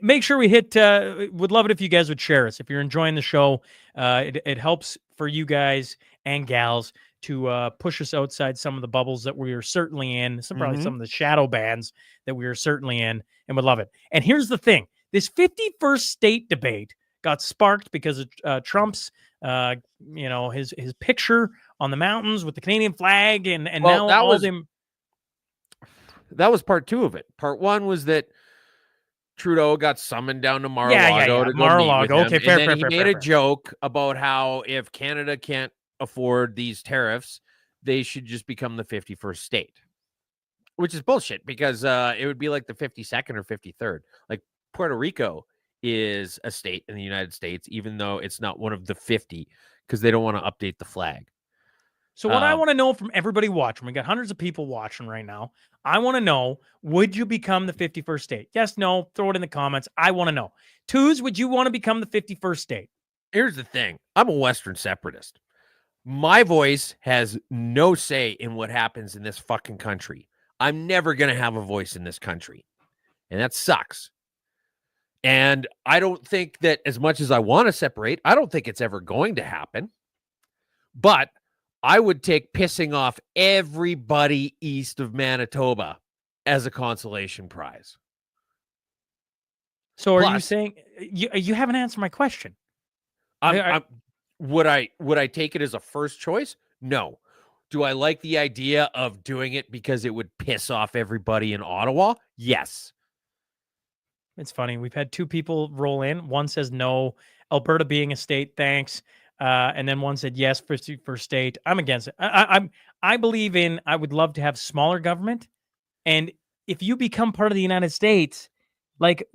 Make sure we hit, would love it if you guys would share us. If you're enjoying the show, it helps for you guys and gals to push us outside some of the bubbles that we are certainly in, probably some of the shadow bands that we are certainly in, and would love it. And here's the thing. This 51st state debate got sparked because of Trump's, his picture on the mountains with the Canadian flag, and now that was part two of it. Part one was that Trudeau got summoned down to Mar-a-Lago to go meet with him. Okay, fair. He made a joke about how if Canada can't afford these tariffs, they should just become the 51st state, which is bullshit, because it would be like the 52nd or 53rd. Like, Puerto Rico is a state in the United States, even though it's not one of the 50, because they don't want to update the flag. So what I want to know from everybody watching, we got hundreds of people watching right now. I want to know, would you become the 51st state? Yes, no, throw it in the comments. I want to know. Twos, would you want to become the 51st state? Here's the thing. I'm a Western separatist. My voice has no say in what happens in this fucking country. I'm never going to have a voice in this country. And that sucks. And I don't think that, as much as I want to separate, I don't think it's ever going to happen. But I would take pissing off everybody east of Manitoba as a consolation prize. So are you Plus- saying you haven't answered my question? Would I take it as a first choice? No. Do I like the idea of doing it because it would piss off everybody in Ottawa? Yes. It's funny. We've had two people roll in. One says no, Alberta being a state, thanks. And then one said yes for state. I'm against it. I believe in. I would love to have smaller government, and if you become part of the United States, like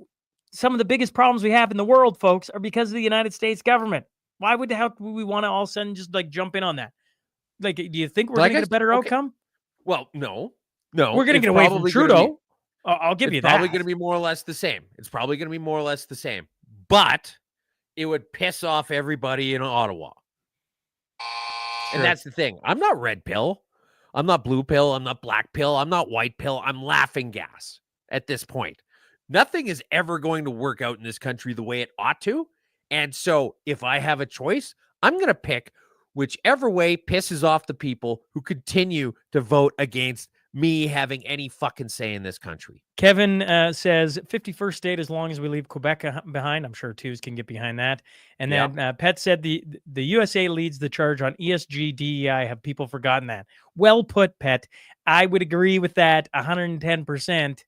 some of the biggest problems we have in the world, folks, are because of the United States government. Why would we want to all of a sudden just like jump in on that? Like, do you think we're Like going to get a better outcome? Well, no. We're going to get away from Trudeau. I'll give you that. It's probably going to be more or less the same. It's probably going to be more or less the same. But it would piss off everybody in Ottawa. Sure. And that's the thing. I'm not red pill. I'm not blue pill. I'm not black pill. I'm not white pill. I'm laughing gas at this point. Nothing is ever going to work out in this country the way it ought to. And so if I have a choice, I'm going to pick whichever way pisses off the people who continue to vote against me having any fucking say in this country. Kevin says 51st state as long as we leave Quebec behind. I'm sure twos can get behind that. And then Pet said the USA leads the charge on ESG DEI. Have people forgotten that? Well put, Pet. I would agree with that 110%.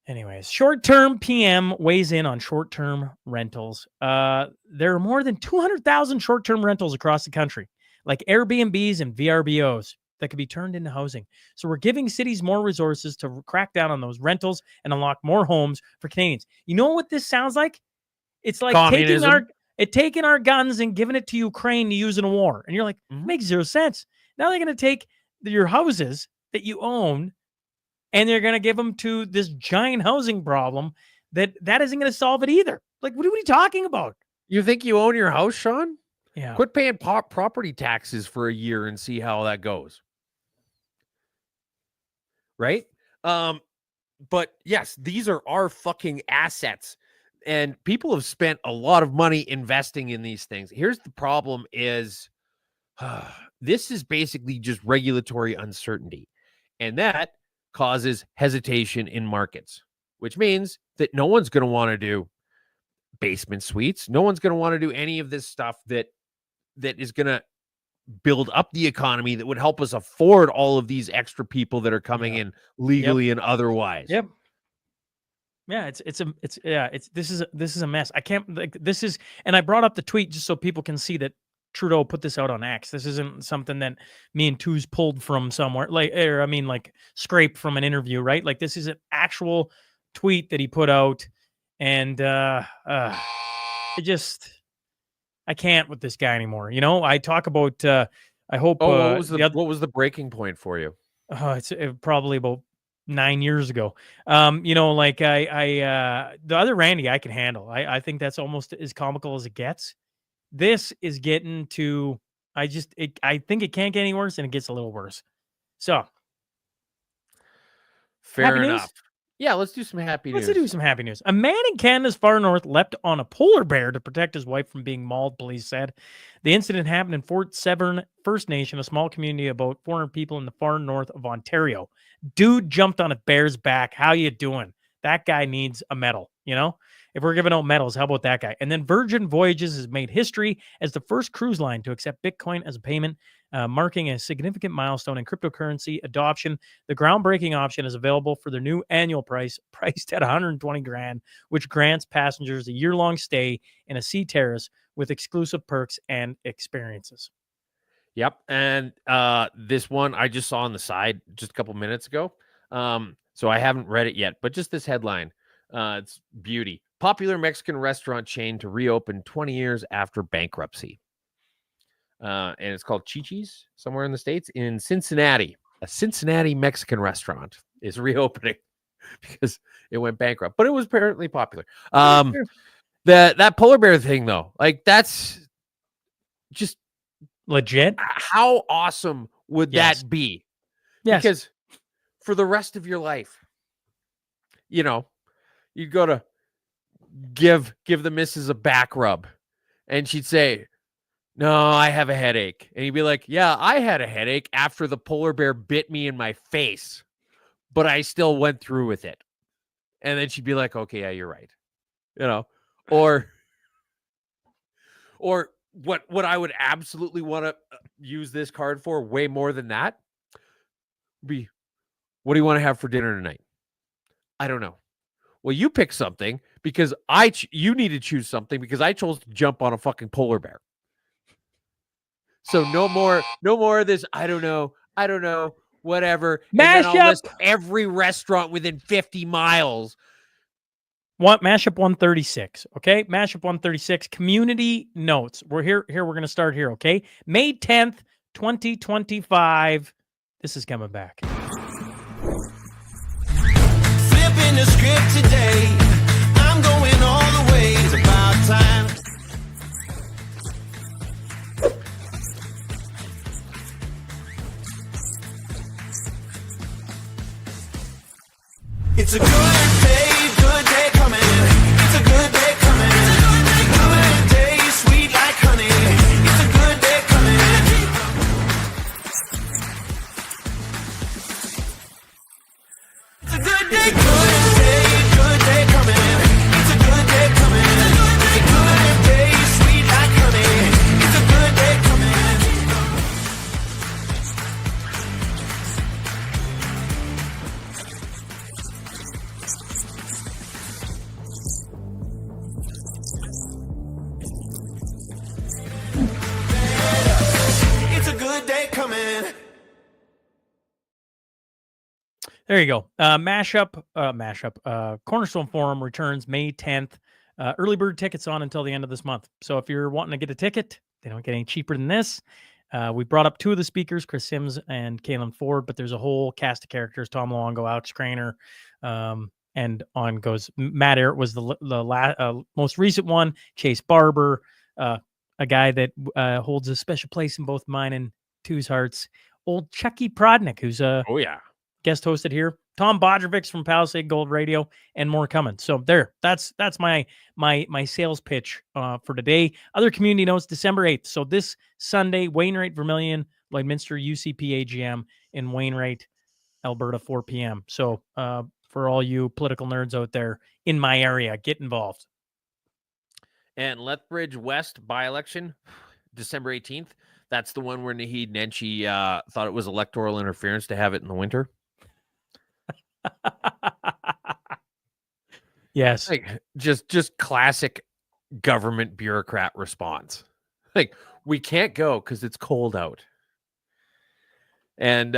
Anyways, short-term PM weighs in on short-term rentals. There are more than 200,000 short-term rentals across the country, like Airbnbs and VRBOs that could be turned into housing. So we're giving cities more resources to crack down on those rentals and unlock more homes for Canadians. You know what this sounds like? It's like taking our guns and giving it to Ukraine to use in a war. And you're like, makes zero sense. Now they're going to take your houses that you own and they're going to give them to this giant housing problem that isn't going to solve it either. Like, what are we talking about? You think you own your house, Sean? Yeah. Quit paying property taxes for a year and see how that goes. Right? But yes, these are our fucking assets. And people have spent a lot of money investing in these things. Here's the problem is this is basically just regulatory uncertainty. And that causes hesitation in markets, which means that no one's going to want to do basement suites. No one's going to want to do any of this stuff that is going to build up the economy that would help us afford all of these extra people that are coming in legally and otherwise. Yep. Yeah, this is a mess. I can't like this is, and I brought up the tweet just so people can see that Trudeau put this out on X. This isn't something that me and Twos pulled from somewhere, like scraped from an interview, right? Like this is an actual tweet that he put out, and I can't with this guy anymore. You know, I talk about. I hope. What was the breaking point for you? It's probably about 9 years ago. The other Randy I can handle. I think that's almost as comical as it gets. This is getting to. I think it can't get any worse, and it gets a little worse. So, fair enough. Yeah, let's do some happy news. Let's do some happy news. A man in Canada's far north leapt on a polar bear to protect his wife from being mauled, police said. The incident happened in Fort Severn First Nation, a small community of about 400 people in the far north of Ontario. Dude jumped on a bear's back. How you doing? That guy needs a medal, you know? If we're giving out medals, how about that guy? And then Virgin Voyages has made history as the first cruise line to accept Bitcoin as a payment, marking a significant milestone in cryptocurrency adoption. The groundbreaking option is available for their new annual price, priced at $120,000, which grants passengers a year-long stay in a sea terrace with exclusive perks and experiences. Yep. And this one I just saw on the side just a couple minutes ago. So I haven't read it yet, but just this headline. It's beauty. Popular Mexican restaurant chain to reopen 20 years after bankruptcy. And it's called Chi-Chi's somewhere in the States. In Cincinnati, a Cincinnati Mexican restaurant is reopening because it went bankrupt, but it was apparently popular. That polar bear thing though, like that's just legit. How awesome would that be? Yes. Because for the rest of your life, you know, you'd go to give the missus a back rub and she'd say, "No, I have a headache." And he'd be like, "Yeah, I had a headache after the polar bear bit me in my face." but I still went through with it. And then she'd be like, okay, yeah, you're right. You know, or what I would absolutely want to use this card for way more than that be, what do you want to have for dinner tonight? I don't know. Well, you pick something because you need to choose something because I chose to jump on a fucking polar bear. So no more of this. I don't know, whatever. And then I'll list every restaurant within 50 miles. Mashup 136. Okay. Mashup 136 community notes. We're here. We're going to start here. Okay. May 10th, 2025. This is coming back. Flipping the script today. I'm going all the way. It's about time. It's a good day coming. It's a good day coming. Good day, sweet like honey. It's a good day coming. It's a good day coming. It's a good day coming. It's a good day, sweet like honey. It's a good day coming. It's a good day coming. There you go. Mashup. Cornerstone Forum returns May 10th. Early bird tickets on until the end of this month. So if you're wanting to get a ticket, they don't get any cheaper than this. We brought up two of the speakers, Chris Sims and Kalen Ford, but there's a whole cast of characters: Tom Luongo, Alex Craner, and on goes. Matt Ehret was the most recent one. Chase Barber, a guy that holds a special place in both mine and Two's hearts. Old Chucky Prodnick, who's oh yeah, guest hosted here. Tom Bodrovics from Palisade Gold Radio, and more coming. So that's my sales pitch for today. Other community notes: December 8th. So this Sunday, Wainwright Vermilion, Lloydminster UCP AGM in Wainwright, Alberta, 4 p.m. So for all you political nerds out there in my area, get involved. And Lethbridge West by-election, December 18th. That's the one where Naheed Nenshi thought it was electoral interference to have it in the winter. Yes. Like just classic government bureaucrat response. Like, we can't go because it's cold out. And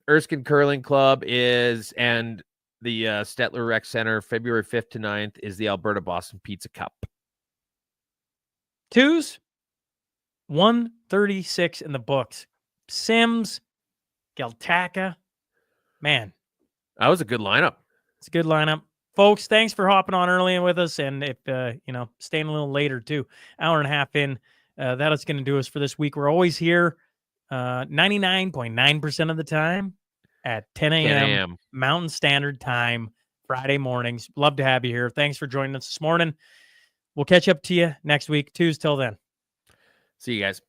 Erskine Curling Club and the Stettler Rec Center, February 5th to 9th, is the Alberta Boston Pizza Cup. Twos, 136 in the books. Sims, Galtaca. Man. That was a good lineup. It's a good lineup. Folks, thanks for hopping on early and with us. And if, staying a little later too, hour and a half in, that is going to do us for this week. We're always here 99.9% of the time at 10 a.m. Mountain Standard Time, Friday mornings. Love to have you here. Thanks for joining us this morning. We'll catch up to you next week. Twos till then. See you guys.